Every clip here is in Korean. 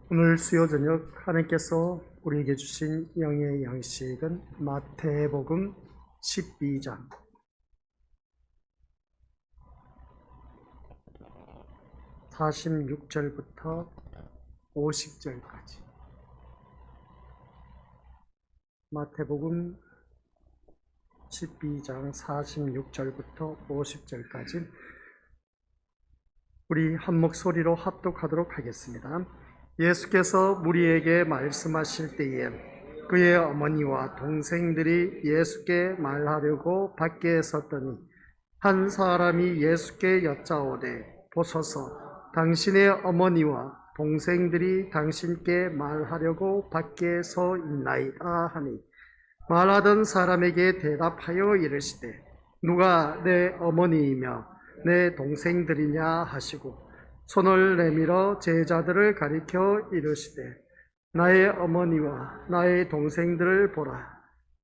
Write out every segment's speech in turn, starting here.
오늘 수요 저녁 하나님께서 우리에게 주신 영의 양식은 마태복음 12장 46절부터 50절까지. 마태복음 12장 46절부터 50절까지 우리 한 목소리로 합독하도록 하겠습니다. 예수께서 무리에게 말씀하실 때에 그의 어머니와 동생들이 예수께 말하려고 밖에 섰더니 한 사람이 예수께 여짜오되 보소서, 당신의 어머니와 동생들이 당신께 말하려고 밖에 서 있나이다 하니, 말하던 사람에게 대답하여 이르시되 누가 내 어머니이며 내 동생들이냐 하시고 손을 내밀어 제자들을 가리켜 이르시되 나의 어머니와 나의 동생들을 보라.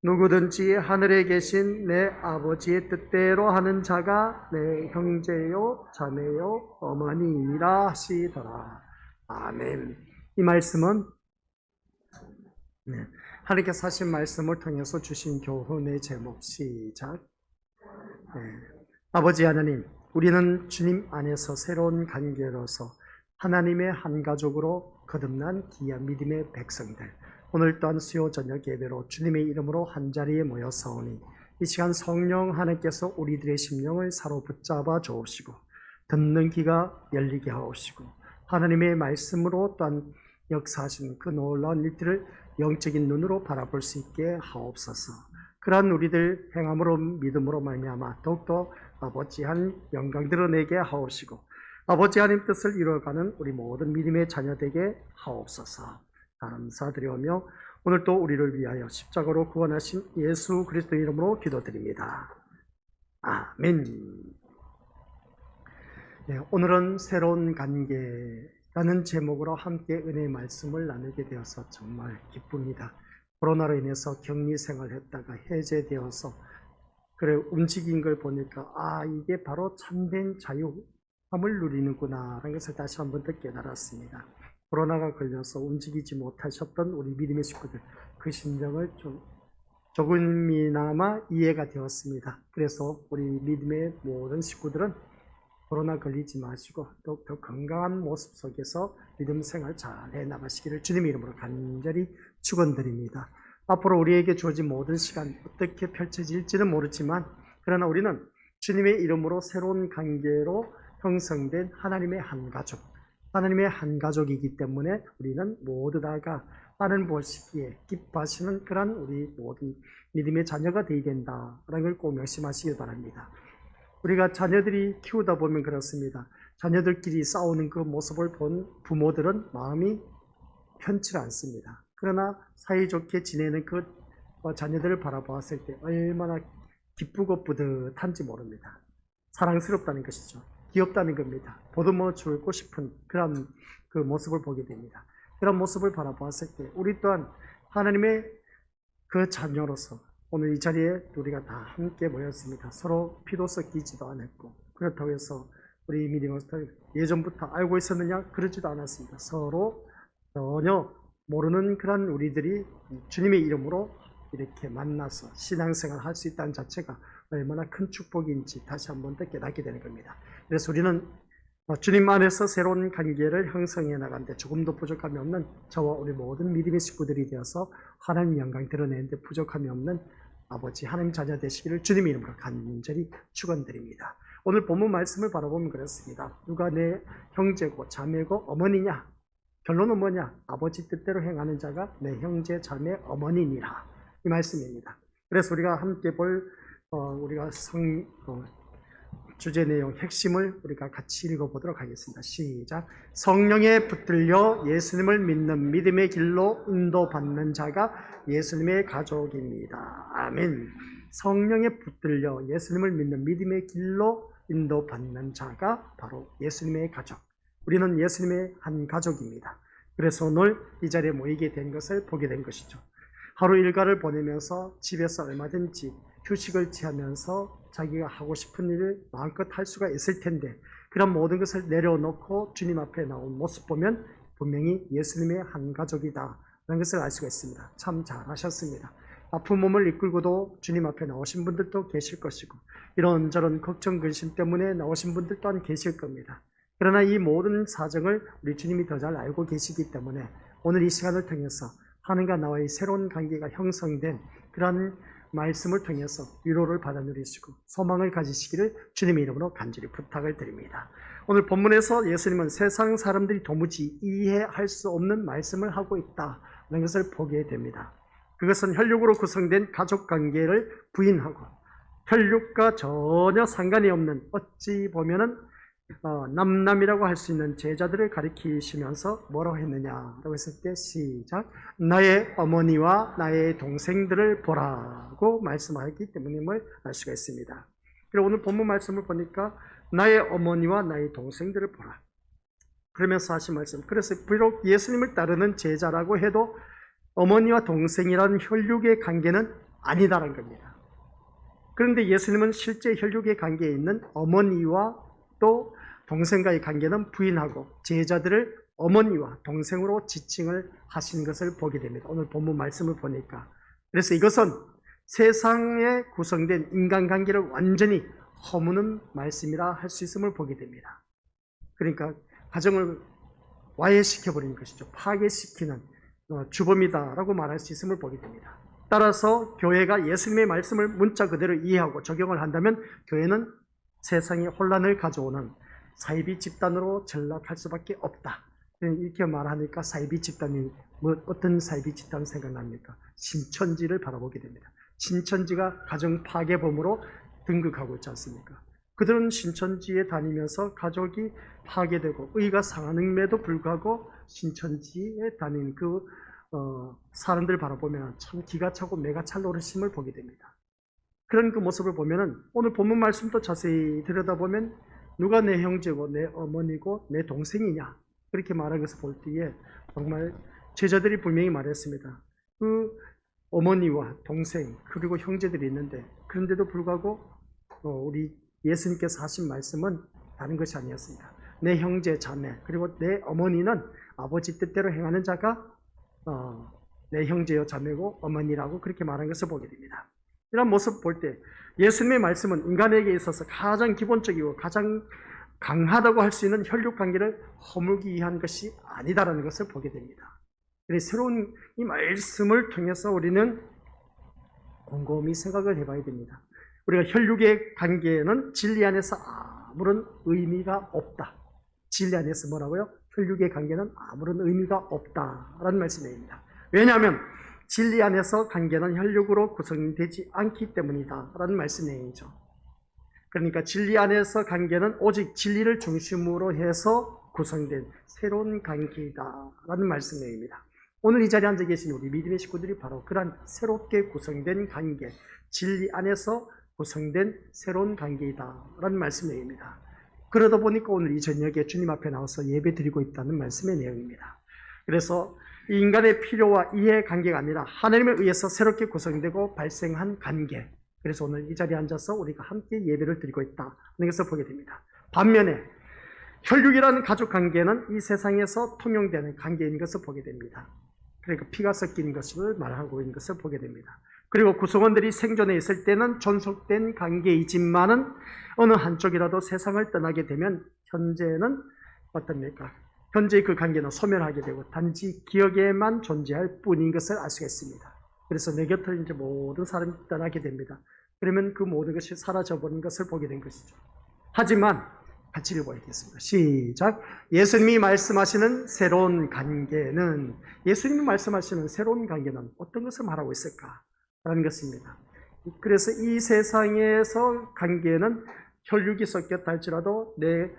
누구든지 하늘에 계신 내 아버지의 뜻대로 하는 자가 내 형제요 자매요 어머니이니라 하시더라. 아멘. 이 말씀은 하나님께서 하신 말씀을 통해서 주신 교훈의 제목. 시작. 아버지 하나님, 우리는 주님 안에서 새로운 관계로서 하나님의 한 가족으로 거듭난 귀한 믿음의 백성들, 오늘 또한 수요 저녁 예배로 주님의 이름으로 한자리에 모여 서오니 이 시간 성령 하나님께서 우리들의 심령을 사로붙잡아 주옵시고 듣는 귀가 열리게 하옵시고 하나님의 말씀으로 또한 역사하신 그 놀라운 일들을 영적인 눈으로 바라볼 수 있게 하옵소서. 그러한 우리들 행함으로 믿음으로 말미암아 더욱더 아버지 한 영광 드러내게 하옵시고 아버지 하나님 뜻을 이루어가는 우리 모든 믿음의 자녀 되게 하옵소서. 감사드리오며 오늘 또 우리를 위하여 십자가로 구원하신 예수 그리스도 이름으로 기도드립니다. 아멘. 오늘은 새로운 관계라는 제목으로 함께 은혜의 말씀을 나누게 되어서 정말 기쁩니다. 코로나로 인해서 격리 생활했다가 해제되어서 그래 움직인 걸 보니까 이게 바로 참된 자유함을 누리는구나 라는 것을 다시 한 번 더 깨달았습니다. 코로나가 걸려서 움직이지 못하셨던 우리 믿음의 식구들, 그 심정을 조금이나마 이해가 되었습니다. 그래서 우리 믿음의 모든 식구들은 코로나 걸리지 마시고 더욱더 건강한 모습 속에서 믿음 생활 잘 해나가시기를 주님의 이름으로 간절히 축원드립니다. 앞으로 우리에게 주어진 모든 시간 어떻게 펼쳐질지는 모르지만 그러나 우리는 주님의 이름으로 새로운 관계로 형성된 하나님의 한 가족, 하나님의 한 가족이기 때문에 우리는 모두 다가 하나님 보시기에 기뻐하시는 그런 우리 모든 믿음의 자녀가 되어야 된다라는 걸 꼭 명심하시기 바랍니다. 우리가 자녀들이 키우다 보면 그렇습니다. 자녀들끼리 싸우는 그 모습을 본 부모들은 마음이 편치 않습니다. 그러나 사이좋게 지내는 그 자녀들을 바라보았을 때 얼마나 기쁘고 뿌듯한지 모릅니다. 사랑스럽다는 것이죠. 귀엽다는 겁니다. 보듬어 주고 싶은 그런 그 모습을 보게 됩니다. 그런 모습을 바라보았을 때 우리 또한 하나님의 그 자녀로서 오늘 이 자리에 우리가 다 함께 모였습니다. 서로 피도 섞이지도 않았고 그렇다고 해서 우리 믿음으로서 예전부터 알고 있었느냐? 그러지도 않았습니다. 서로 전혀 모르는 그런 우리들이 주님의 이름으로 이렇게 만나서 신앙생활 할 수 있다는 자체가 얼마나 큰 축복인지 다시 한 번 더 깨닫게 되는 겁니다. 그래서 우리는 주님 안에서 새로운 관계를 형성해 나가는데 조금도 부족함이 없는 저와 우리 모든 믿음의 식구들이 되어서 하나님 영광 드러내는데 부족함이 없는 아버지 하나님 자녀 되시기를 주님의 이름으로 간절히 축원드립니다. 오늘 본문 말씀을 바라보면 그렇습니다. 누가 내 형제고 자매고 어머니냐? 결론은 뭐냐? 아버지 뜻대로 행하는 자가 내 형제 자매 어머니니라, 이 말씀입니다. 그래서 우리가 함께 볼 우리가 주제 내용 핵심을 우리가 같이 읽어보도록 하겠습니다. 시작. 성령에 붙들려 예수님을 믿는 믿음의 길로 인도받는 자가 예수님의 가족입니다. 아멘. 성령에 붙들려 예수님을 믿는 믿음의 길로 인도받는 자가 바로 예수님의 가족. 우리는 예수님의 한 가족입니다. 그래서 오늘 이 자리에 모이게 된 것을 보게 된 것이죠. 하루 일과를 보내면서 집에서 얼마든지 휴식을 취하면서 자기가 하고 싶은 일을 마음껏 할 수가 있을 텐데 그런 모든 것을 내려놓고 주님 앞에 나온 모습 보면 분명히 예수님의 한 가족이다 라는 것을 알 수가 있습니다. 참 잘하셨습니다. 아픈 몸을 이끌고도 주님 앞에 나오신 분들도 계실 것이고 이런저런 걱정 근심 때문에 나오신 분들 또한 계실 겁니다. 그러나 이 모든 사정을 우리 주님이 더 잘 알고 계시기 때문에 오늘 이 시간을 통해서 하나님과 나와의 새로운 관계가 형성된 그러한 말씀을 통해서 위로를 받아 누리시고 소망을 가지시기를 주님의 이름으로 간절히 부탁을 드립니다. 오늘 본문에서 예수님은 세상 사람들이 도무지 이해할 수 없는 말씀을 하고 있다는 것을 보게 됩니다. 그것은 혈육으로 구성된 가족관계를 부인하고 혈육과 전혀 상관이 없는 어찌 보면은 남남이라고 할 수 있는 제자들을 가리키시면서 뭐라고 했느냐라고 했을 때 시작 나의 어머니와 나의 동생들을 보라고 말씀하였기 때문임을 알 수가 있습니다. 그리고 오늘 본문 말씀을 보니까 나의 어머니와 나의 동생들을 보라 그러면서 하신 말씀, 그래서 비록 예수님을 따르는 제자라고 해도 어머니와 동생이라는 혈육의 관계는 아니다라는 겁니다. 그런데 예수님은 실제 혈육의 관계에 있는 어머니와 또 동생과의 관계는 부인하고 제자들을 어머니와 동생으로 지칭을 하신 것을 보게 됩니다. 오늘 본문 말씀을 보니까. 그래서 이것은 세상에 구성된 인간관계를 완전히 허무는 말씀이라 할 수 있음을 보게 됩니다. 그러니까 가정을 와해시켜버리는 것이죠. 파괴시키는 주범이다라고 말할 수 있음을 보게 됩니다. 따라서 교회가 예수님의 말씀을 문자 그대로 이해하고 적용을 한다면 교회는 세상에 혼란을 가져오는 사이비 집단으로 전락할 수밖에 없다. 이렇게 말하니까 사이비 집단이 어떤 사이비 집단 생각납니까? 신천지를 바라보게 됩니다. 신천지가 가정 파괴범으로 등극하고 있지 않습니까? 그들은 신천지에 다니면서 가족이 파괴되고 의가 상하는데도 불구하고 신천지에 다닌 그 사람들 바라보면 참 기가 차고 매가 찰 노릇심을 보게 됩니다. 그런 그 모습을 보면은 오늘 본문 말씀도 자세히 들여다보면 누가 내 형제고 내 어머니고 내 동생이냐 그렇게 말한 것을 볼 때에 정말 제자들이 분명히 말했습니다. 그 어머니와 동생 그리고 형제들이 있는데 그런데도 불구하고 우리 예수님께서 하신 말씀은 다른 것이 아니었습니다. 내 형제 자매 그리고 내 어머니는 아버지 뜻대로 행하는 자가 내 형제요 자매고 어머니라고 그렇게 말한 것을 보게 됩니다. 이런 모습 볼 때 예수님의 말씀은 인간에게 있어서 가장 기본적이고 가장 강하다고 할 수 있는 혈육관계를 허물기 위한 것이 아니다라는 것을 보게 됩니다. 그래서 새로운 이 말씀을 통해서 우리는 곰곰이 생각을 해봐야 됩니다. 우리가 혈육의 관계는 진리 안에서 아무런 의미가 없다. 진리 안에서 뭐라고요? 혈육의 관계는 아무런 의미가 없다라는 말씀입니다. 왜냐하면 진리 안에서 관계는 혈육으로 구성되지 않기 때문이다 라는 말씀이죠. 그러니까 진리 안에서 관계는 오직 진리를 중심으로 해서 구성된 새로운 관계이다 라는 말씀입니다. 오늘 이 자리에 앉아 계신 우리 믿음의 식구들이 바로 그런 새롭게 구성된 관계, 진리 안에서 구성된 새로운 관계이다 라는 말씀입니다. 그러다 보니까 오늘 이 저녁에 주님 앞에 나와서 예배 드리고 있다는 말씀의 내용입니다. 그래서 이 인간의 필요와 이해의 관계가 아니라 하나님에 의해서 새롭게 구성되고 발생한 관계. 그래서 오늘 이 자리에 앉아서 우리가 함께 예배를 드리고 있다는 것을 보게 됩니다. 반면에 혈육이라는 가족관계는 이 세상에서 통용되는 관계인 것을 보게 됩니다. 그러니까 피가 섞인 것을 말하고 있는 것을 보게 됩니다. 그리고 구성원들이 생존해 있을 때는 존속된 관계이지만은 어느 한쪽이라도 세상을 떠나게 되면 현재는 어떻습니까? 현재의 그 관계는 소멸하게 되고 단지 기억에만 존재할 뿐인 것을 알 수가 있습니다. 그래서 내 곁을 이제 모든 사람이 떠나게 됩니다. 그러면 그 모든 것이 사라져버린 것을 보게 된 것이죠. 하지만 같이 읽어보겠습니다. 시작. 예수님이 말씀하시는 새로운 관계는 예수님이 말씀하시는 새로운 관계는 어떤 것을 말하고 있을까라는 것입니다. 그래서 이 세상에서 관계는 혈육이 섞였다 할지라도 내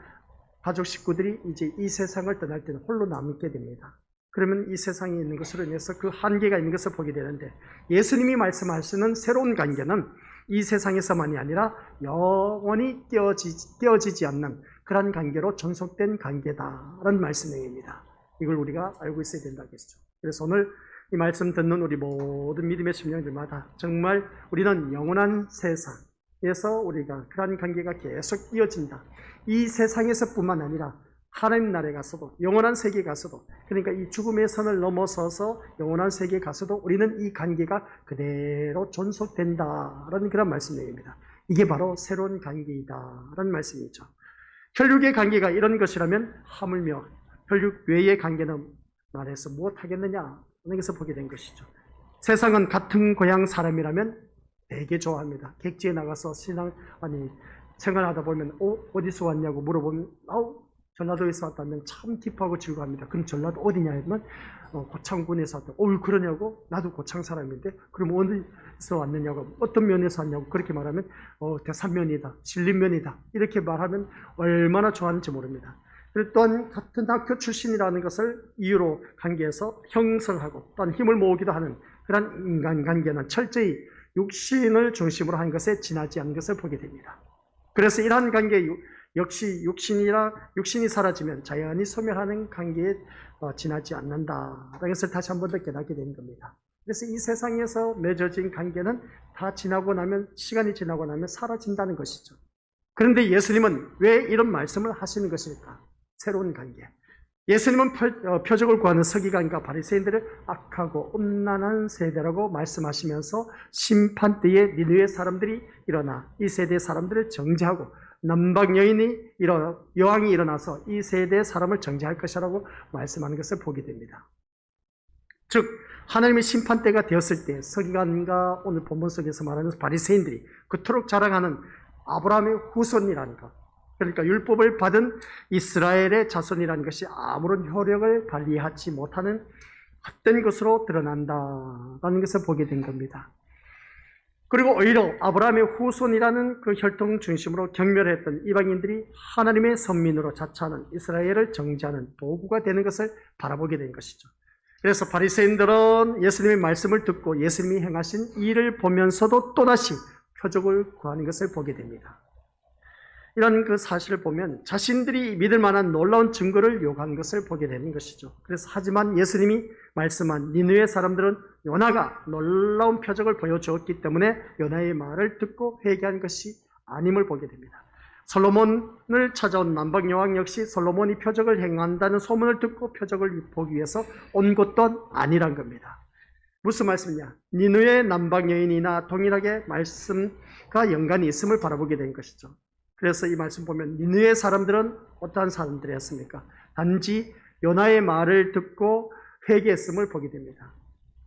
가족 식구들이 이제 이 세상을 떠날 때는 홀로 남게 됩니다. 그러면 이 세상에 있는 것으로 인해서 그 한계가 있는 것을 보게 되는데 예수님이 말씀하시는 새로운 관계는 이 세상에서만이 아니라 영원히 떼어지지 않는 그런 관계로 전속된 관계다라는 말씀입니다. 이걸 우리가 알고 있어야 된다겠죠. 그래서 오늘 이 말씀 듣는 우리 모든 믿음의 심령들마다 정말 우리는 영원한 세상에서 우리가 그런 관계가 계속 이어진다. 이 세상에서뿐만 아니라 하나님 나라에 가서도, 영원한 세계에 가서도, 그러니까 이 죽음의 선을 넘어서서 영원한 세계에 가서도 우리는 이 관계가 그대로 존속된다라는 그런 말씀입니다. 이게 바로 새로운 관계이다라는 말씀이죠. 혈육의 관계가 이런 것이라면 하물며 혈육 외의 관계는 말해서 무엇하겠느냐 하는 것을 보게 된 것이죠. 세상은 같은 고향 사람이라면 되게 좋아합니다. 객지에 나가서 생활하다 보면 어디서 왔냐고 물어보면 전라도에서 왔다면 참 기뻐하고 즐거워합니다. 그럼 전라도 어디냐 하면 고창군에서 왔다. 그러냐고? 나도 고창 사람인데 그럼 어디서 왔느냐고, 어떤 면에서 왔냐고 그렇게 말하면 대산면이다, 신림면이다 이렇게 말하면 얼마나 좋아하는지 모릅니다. 그리고 또한 같은 학교 출신이라는 것을 이유로 관계에서 형성하고 또한 힘을 모으기도 하는 그런 인간관계는 철저히 육신을 중심으로 한 것에 지나지 않는 것을 보게 됩니다. 그래서 이러한 관계 역시 육신이 사라지면 자연히 소멸하는 관계에 지나지 않는다라는 것을 다시 한 번 더 깨닫게 되는 겁니다. 그래서 이 세상에서 맺어진 관계는 다 시간이 지나고 나면 사라진다는 것이죠. 그런데 예수님은 왜 이런 말씀을 하시는 것일까? 새로운 관계. 예수님은 표적을 구하는 서기관과 바리새인들을 악하고 음란한 세대라고 말씀하시면서 심판때에 니느웨 사람들이 일어나 이 세대의 사람들을 정죄하고 남방 여왕이 일어나서 이 세대의 사람을 정죄할 것이라고 말씀하는 것을 보게 됩니다. 즉 하나님의 심판때가 되었을 때 서기관과 오늘 본문 속에서 말하는 바리새인들이 그토록 자랑하는 아브라함의 후손이라는 것, 그러니까 율법을 받은 이스라엘의 자손이라는 것이 아무런 효력을 발휘하지 못하는 헛된 것으로 드러난다라는 것을 보게 된 겁니다. 그리고 오히려 아브라함의 후손이라는 그 혈통 중심으로 경멸했던 이방인들이 하나님의 선민으로 자처하는 이스라엘을 정죄하는 도구가 되는 것을 바라보게 된 것이죠. 그래서 바리새인들은 예수님의 말씀을 듣고 예수님이 행하신 일을 보면서도 또다시 표적을 구하는 것을 보게 됩니다. 이런 그 사실을 보면 자신들이 믿을 만한 놀라운 증거를 요구한 것을 보게 되는 것이죠. 그래서 하지만 예수님이 말씀한 니느웨 사람들은 요나가 놀라운 표적을 보여주었기 때문에 요나의 말을 듣고 회개한 것이 아님을 보게 됩니다. 솔로몬을 찾아온 남방여왕 역시 솔로몬이 표적을 행한다는 소문을 듣고 표적을 보기 위해서 온 것도 아니란 겁니다. 무슨 말씀이냐? 니느웨 남방여인이나 동일하게 말씀과 연관이 있음을 바라보게 된 것이죠. 그래서 이 말씀 보면 니느웨 사람들은 어떠한 사람들이었습니까? 단지 요나의 말을 듣고 회개했음을 보게 됩니다.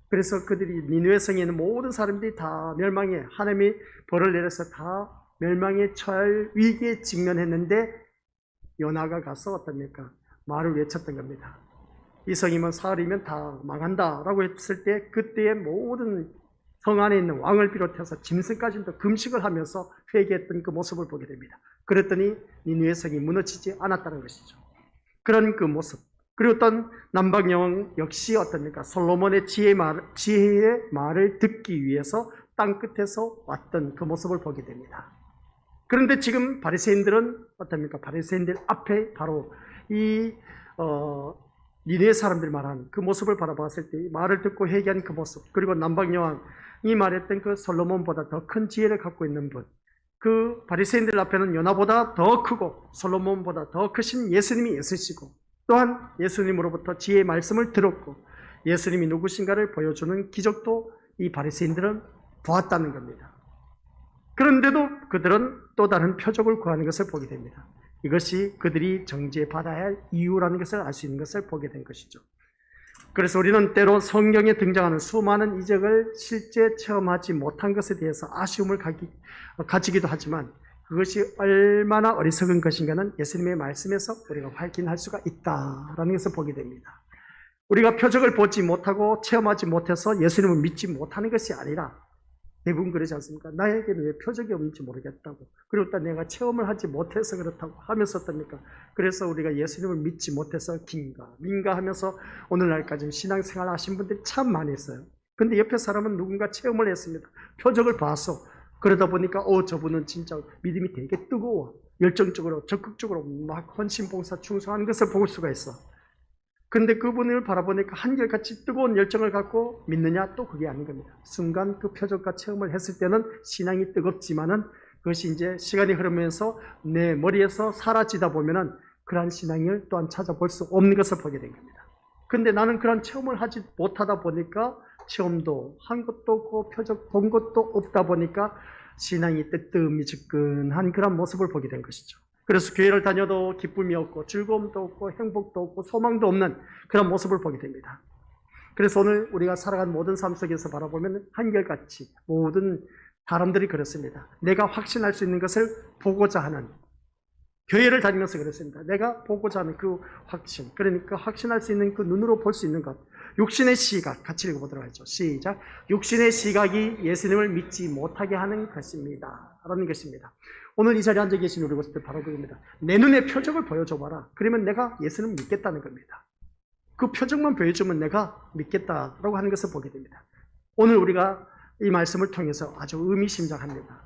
그래서 그들이 니느웨 성에 있는 모든 사람들이 다 멸망해, 하나님이 벌을 내려서 다 멸망에 처할 위기에 직면했는데 요나가 가서 어떻습니까? 말을 외쳤던 겁니다. 이 성이면 사흘이면 다 망한다라고 했을 때 그때의 모든 성 안에 있는 왕을 비롯해서 짐승까지도 금식을 하면서 회개했던 그 모습을 보게 됩니다. 그랬더니 니느웨 성이 무너지지 않았다는 것이죠. 그런 그 모습. 그리고 어떤 남방여왕 역시 어떻습니까? 솔로몬의 지혜의 말을 듣기 위해서 땅끝에서 왔던 그 모습을 보게 됩니다. 그런데 지금 바리새인들은 어떻습니까? 바리새인들 앞에 바로 이 니느웨 사람들 말한 그 모습을 바라봤을 때 말을 듣고 회개한 그 모습, 그리고 남방여왕이 말했던 그 솔로몬보다 더 큰 지혜를 갖고 있는 분, 그 바리새인들 앞에는 요나보다 더 크고 솔로몬보다 더 크신 예수님이 있으시고 또한 예수님으로부터 지혜의 말씀을 들었고 예수님이 누구신가를 보여주는 기적도 이 바리새인들은 보았다는 겁니다. 그런데도 그들은 또 다른 표적을 구하는 것을 보게 됩니다. 이것이 그들이 정죄받아야 할 이유라는 것을 알 수 있는 것을 보게 된 것이죠. 그래서 우리는 때로 성경에 등장하는 수많은 이적을 실제 체험하지 못한 것에 대해서 아쉬움을 가지기도 하지만 그것이 얼마나 어리석은 것인가는 예수님의 말씀에서 우리가 확인할 수가 있다라는 것을 보게 됩니다. 우리가 표적을 보지 못하고 체험하지 못해서 예수님을 믿지 못하는 것이 아니라 대부분 그러지 않습니까? 나에게는 왜 표적이 없는지 모르겠다고, 그리고 또 내가 체험을 하지 못해서 그렇다고 하면서 어떻습니까? 그래서 우리가 예수님을 믿지 못해서 민가 하면서 오늘날까지 신앙생활 하신 분들이 참 많이 있어요. 근데 옆에 사람은 누군가 체험을 했습니다. 표적을 봐서. 그러다 보니까 저분은 진짜 믿음이 되게 뜨거워, 열정적으로 적극적으로 막 헌신봉사 충성하는 것을 볼 수가 있어. 그런데 그분을 바라보니까 한결같이 뜨거운 열정을 갖고 믿느냐? 또 그게 아닌 겁니다. 순간 그 표적과 체험을 했을 때는 신앙이 뜨겁지만은 그것이 이제 시간이 흐르면서 내 머리에서 사라지다 보면은 그러한 신앙을 또한 찾아볼 수 없는 것을 보게 된 겁니다. 근데 나는 그런 체험을 하지 못하다 보니까 체험도 한 것도 없고 표적 본 것도 없다 보니까 신앙이 뜨뜻미지근한 그런 모습을 보게 된 것이죠. 그래서 교회를 다녀도 기쁨이 없고 즐거움도 없고 행복도 없고 소망도 없는 그런 모습을 보게 됩니다. 그래서 오늘 우리가 살아간 모든 삶 속에서 바라보면 한결같이 모든 사람들이 그렇습니다. 내가 확신할 수 있는 것을 보고자 하는, 교회를 다니면서 그렇습니다. 내가 보고자 하는 그 확신, 그러니까 확신할 수 있는 그 눈으로 볼 수 있는 것, 육신의 시각, 같이 읽어보도록 하죠. 시작. 육신의 시각이 예수님을 믿지 못하게 하는 것입니다. 라는 것입니다. 오늘 이 자리에 앉아 계신 우리 모습들 바로 그겁니다. 내 눈에 표적을 보여줘봐라. 그러면 내가 예수님을 믿겠다는 겁니다. 그 표적만 보여주면 내가 믿겠다라고 하는 것을 보게 됩니다. 오늘 우리가 이 말씀을 통해서 아주 의미심장합니다.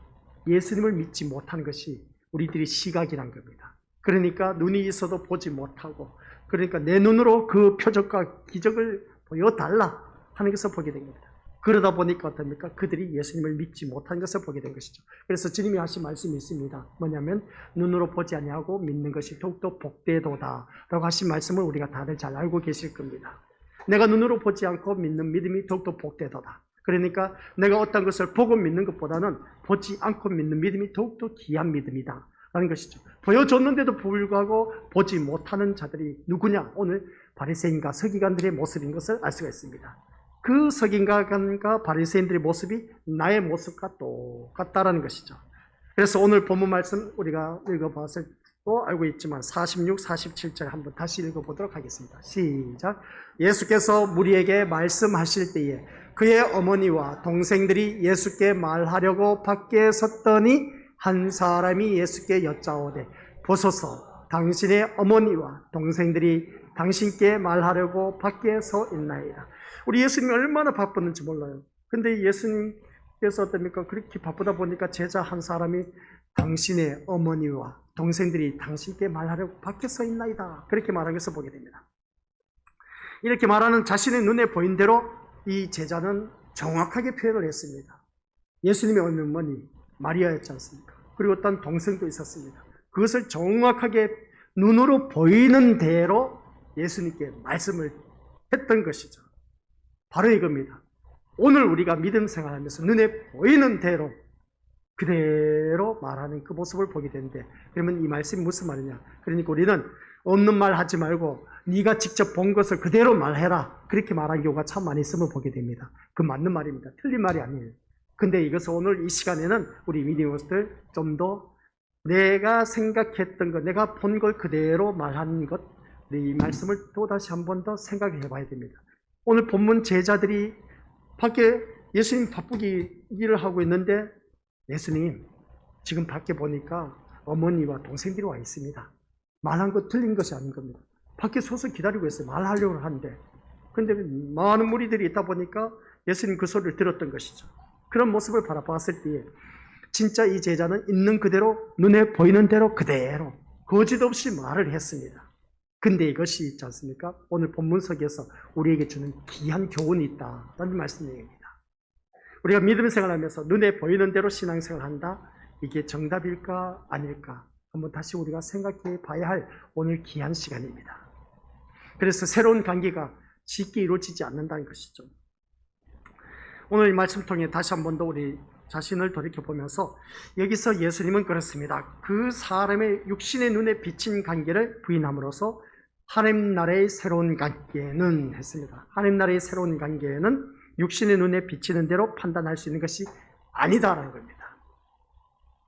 예수님을 믿지 못하는 것이 우리들의 시각이란 겁니다. 그러니까 눈이 있어도 보지 못하고, 그러니까 내 눈으로 그 표적과 기적을 보여달라 하는 것을 보게 된 겁니다. 그러다 보니까 어떻습니까? 그들이 예수님을 믿지 못한 것을 보게 된 것이죠. 그래서 주님이 하신 말씀이 있습니다. 뭐냐면 눈으로 보지 아니하고 믿는 것이 더욱더 복되도다 라고 하신 말씀을 우리가 다들 잘 알고 계실 겁니다. 내가 눈으로 보지 않고 믿는 믿음이 더욱더 복되도다. 그러니까 내가 어떤 것을 보고 믿는 것보다는 보지 않고 믿는 믿음이 더욱더 귀한 믿음이다 라는 것이죠. 보여줬는데도 불구하고 보지 못하는 자들이 누구냐? 오늘 바리새인과 서기관들의 모습인 것을 알 수가 있습니다. 그 서기관과 바리새인들의 모습이 나의 모습과 똑같다라는 것이죠. 그래서 오늘 본문 말씀 우리가 읽어봤을 또 알고 있지만 46, 47절 한번 다시 읽어보도록 하겠습니다. 시작. 예수께서 무리에게 말씀하실 때에 그의 어머니와 동생들이 예수께 말하려고 밖에 섰더니 한 사람이 예수께 여짜오되 보소서 당신의 어머니와 동생들이 당신께 말하려고 밖에 서 있나이다. 우리 예수님이 얼마나 바빴는지 몰라요. 근데 예수님께서 어떻습니까? 그렇게 바쁘다 보니까 제자 한 사람이 당신의 어머니와 동생들이 당신께 말하려고 밖에 서 있나이다. 그렇게 말한 것을 보게 됩니다. 이렇게 말하는 자신의 눈에 보인 대로 이 제자는 정확하게 표현을 했습니다. 예수님의 어머니 마리아였지 않습니까? 그리고 어떤 동생도 있었습니다. 그것을 정확하게 눈으로 보이는 대로 예수님께 말씀을 했던 것이죠. 바로 이겁니다. 오늘 우리가 믿음 생활하면서 눈에 보이는 대로 그대로 말하는 그 모습을 보게 되는데, 그러면 이 말씀이 무슨 말이냐? 그러니까 우리는 없는 말 하지 말고 네가 직접 본 것을 그대로 말해라, 그렇게 말한 경우가 참 많이 있음을 보게 됩니다. 그 맞는 말입니다. 틀린 말이 아니에요. 근데 이것을 오늘 이 시간에는 우리 미디어들 좀 더 내가 생각했던 것, 내가 본 걸 그대로 말하는 것, 이 말씀을 또다시 한 번 더 생각해 봐야 됩니다. 오늘 본문 제자들이 밖에 예수님 바쁘게 일을 하고 있는데, 예수님 지금 밖에 보니까 어머니와 동생들이 와 있습니다. 말한 거 틀린 것이 아닌 겁니다. 밖에 서서 기다리고 있어요. 말하려고 하는데. 근데 많은 무리들이 있다 보니까 예수님 그 소리를 들었던 것이죠. 그런 모습을 바라봤을 때에 진짜 이 제자는 있는 그대로, 눈에 보이는 대로 그대로 거짓 없이 말을 했습니다. 근데 이것이 있지 않습니까? 오늘 본문 속에서 우리에게 주는 귀한 교훈이 있다라는 말씀입니다. 우리가 믿음 생활하면서 눈에 보이는 대로 신앙생활을 한다? 이게 정답일까 아닐까? 한번 다시 우리가 생각해 봐야 할 오늘 귀한 시간입니다. 그래서 새로운 관계가 쉽게 이루어지지 않는다는 것이죠. 오늘 이 말씀 통해 다시 한 번 더 우리 자신을 돌이켜보면서 여기서 예수님은 그렇습니다. 그 사람의 육신의 눈에 비친 관계를 부인함으로써 하나님 나라의 새로운 관계는 했습니다. 하나님 나라의 새로운 관계는 육신의 눈에 비치는 대로 판단할 수 있는 것이 아니다라는 겁니다.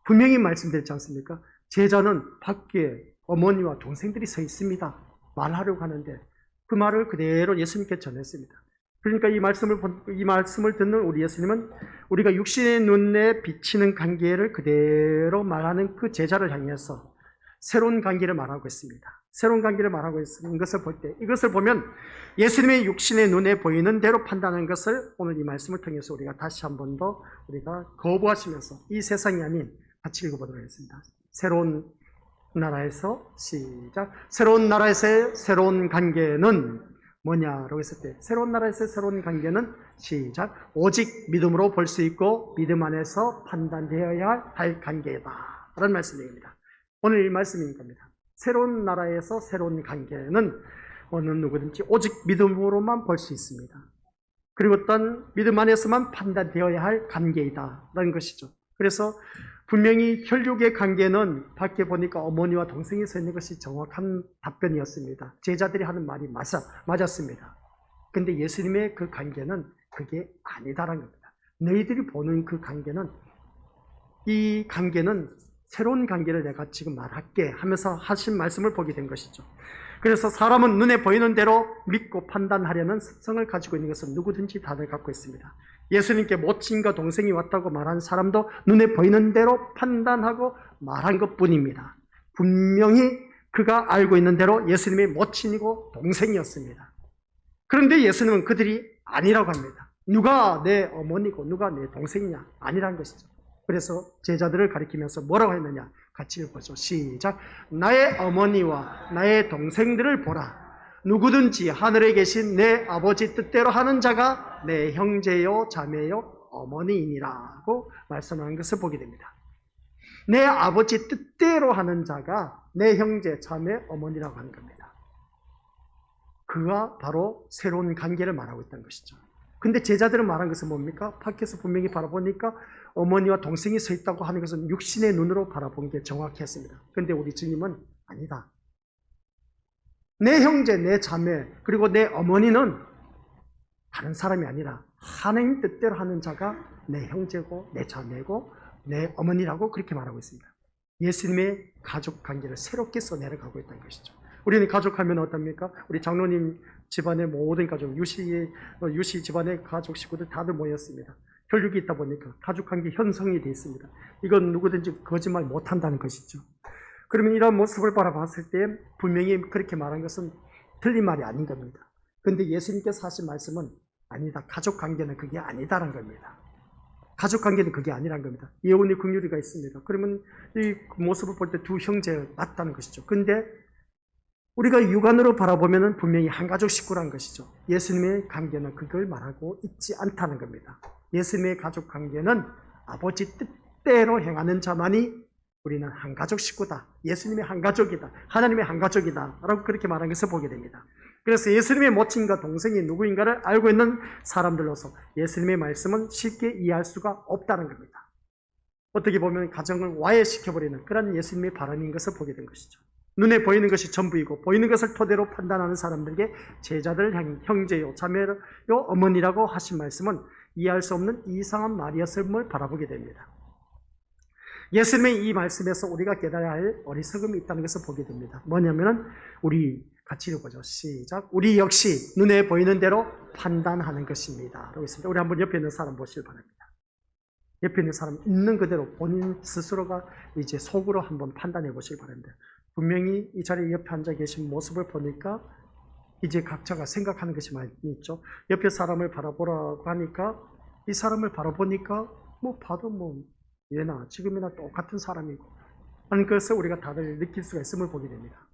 분명히 말씀드렸지 않습니까? 제자는 밖에 어머니와 동생들이 서 있습니다. 말하려고 하는데 그 말을 그대로 예수님께 전했습니다. 그러니까 이 말씀을 듣는 우리 예수님은 우리가 육신의 눈에 비치는 관계를 그대로 말하는 그 제자를 향해서 새로운 관계를 말하고 있습니다. 새로운 관계를 말하고 있는 것을 볼 때, 이것을 보면 예수님의 육신의 눈에 보이는 대로 판단하는 것을 오늘 이 말씀을 통해서 우리가 다시 한 번 더 우리가 거부하시면서 이 세상이 아닌, 같이 읽어보도록 하겠습니다. 새로운 나라에서, 시작. 새로운 나라에서의 새로운 관계는 뭐냐라고 했을 때, 새로운 나라에서의 새로운 관계는, 시작. 오직 믿음으로 볼 수 있고 믿음 안에서 판단되어야 할 관계다 라는 말씀입니다. 오늘 이 말씀인 겁니다. 새로운 나라에서 새로운 관계는 어느 누구든지 오직 믿음으로만 볼 수 있습니다. 그리고 어떤 믿음 안에서만 판단되어야 할 관계이다라는 것이죠. 그래서 분명히 혈육의 관계는 밖에 보니까 어머니와 동생이 서 있는 것이 정확한 답변이었습니다. 제자들이 하는 말이 맞았습니다. 근데 예수님의 그 관계는 그게 아니다라는 겁니다. 너희들이 보는 그 관계는, 이 관계는 새로운 관계를 내가 지금 말할게 하면서 하신 말씀을 보게 된 것이죠. 그래서 사람은 눈에 보이는 대로 믿고 판단하려는 습성을 가지고 있는 것은 누구든지 다들 갖고 있습니다. 예수님께 모친과 동생이 왔다고 말한 사람도 눈에 보이는 대로 판단하고 말한 것뿐입니다. 분명히 그가 알고 있는 대로 예수님의 모친이고 동생이었습니다. 그런데 예수님은 그들이 아니라고 합니다. 누가 내 어머니고 누가 내 동생이냐? 아니라는 것이죠. 그래서 제자들을 가리키면서 뭐라고 했느냐? 같이 읽어보죠. 시작. 나의 어머니와 나의 동생들을 보라. 누구든지 하늘에 계신 내 아버지 뜻대로 하는 자가 내 형제요 자매요 어머니이니라고 말씀하는 것을 보게 됩니다. 내 아버지 뜻대로 하는 자가 내 형제 자매 어머니라고 하는 겁니다. 그가 바로 새로운 관계를 말하고 있다는 것이죠. 근데 제자들은 말한 것은 뭡니까? 밖에서 분명히 바라보니까 어머니와 동생이 서 있다고 하는 것은 육신의 눈으로 바라본 게 정확했습니다. 근데 우리 주님은 아니다. 내 형제, 내 자매, 그리고 내 어머니는 다른 사람이 아니라 하나님 뜻대로 하는 자가 내 형제고 내 자매고 내 어머니라고 그렇게 말하고 있습니다. 예수님의 가족 관계를 새롭게 써내려가고 있다는 것이죠. 우리는 가족하면 어떻습니까? 우리 장로님 집안의 모든 가족, 유시 집안의 가족 식구들 다들 모였습니다. 혈육이 있다 보니까 가족관계 형성이 되어 있습니다. 이건 누구든지 거짓말 못한다는 것이죠. 그러면 이런 모습을 바라봤을 때 분명히 그렇게 말한 것은 틀린 말이 아닌 겁니다. 그런데 예수님께서 하신 말씀은 아니다. 가족관계는 그게 아니다라는 겁니다. 가족관계는 그게 아니라는 겁니다. 예언의 긍휼이가 있습니다. 그러면 이 모습을 볼 때 두 형제가 맞다는 것이죠. 근데 우리가 육안으로 바라보면 분명히 한 가족 식구라는 것이죠. 예수님의 관계는 그걸 말하고 있지 않다는 겁니다. 예수님의 가족 관계는 아버지 뜻대로 행하는 자만이 우리는 한 가족 식구다. 예수님의 한 가족이다. 하나님의 한 가족이다. 라고 그렇게 말한 것을 보게 됩니다. 그래서 예수님의 모친과 동생이 누구인가를 알고 있는 사람들로서 예수님의 말씀은 쉽게 이해할 수가 없다는 겁니다. 어떻게 보면 가정을 와해시켜버리는 그런 예수님의 바람인 것을 보게 된 것이죠. 눈에 보이는 것이 전부이고 보이는 것을 토대로 판단하는 사람들에게 제자들 형제요 자매요 어머니라고 하신 말씀은 이해할 수 없는 이상한 말이었음을 바라보게 됩니다. 예수님의 이 말씀에서 우리가 깨달아야 할 어리석음이 있다는 것을 보게 됩니다. 뭐냐면은 우리 같이 읽어보죠. 시작. 우리 역시 눈에 보이는 대로 판단하는 것입니다. 라고 있습니다. 우리 한번 옆에 있는 사람 보시길 바랍니다. 옆에 있는 사람 있는 그대로 본인 스스로가 이제 속으로 한번 판단해 보시기 바랍니다. 분명히 이 자리에 옆에 앉아 계신 모습을 보니까 이제 각자가 생각하는 것이 많이 있죠. 옆에 사람을 바라보라고 하니까 이 사람을 바라보니까 뭐 봐도 뭐 예나 지금이나 똑같은 사람이고 하는 것을 우리가 다들 느낄 수가 있음을 보게 됩니다.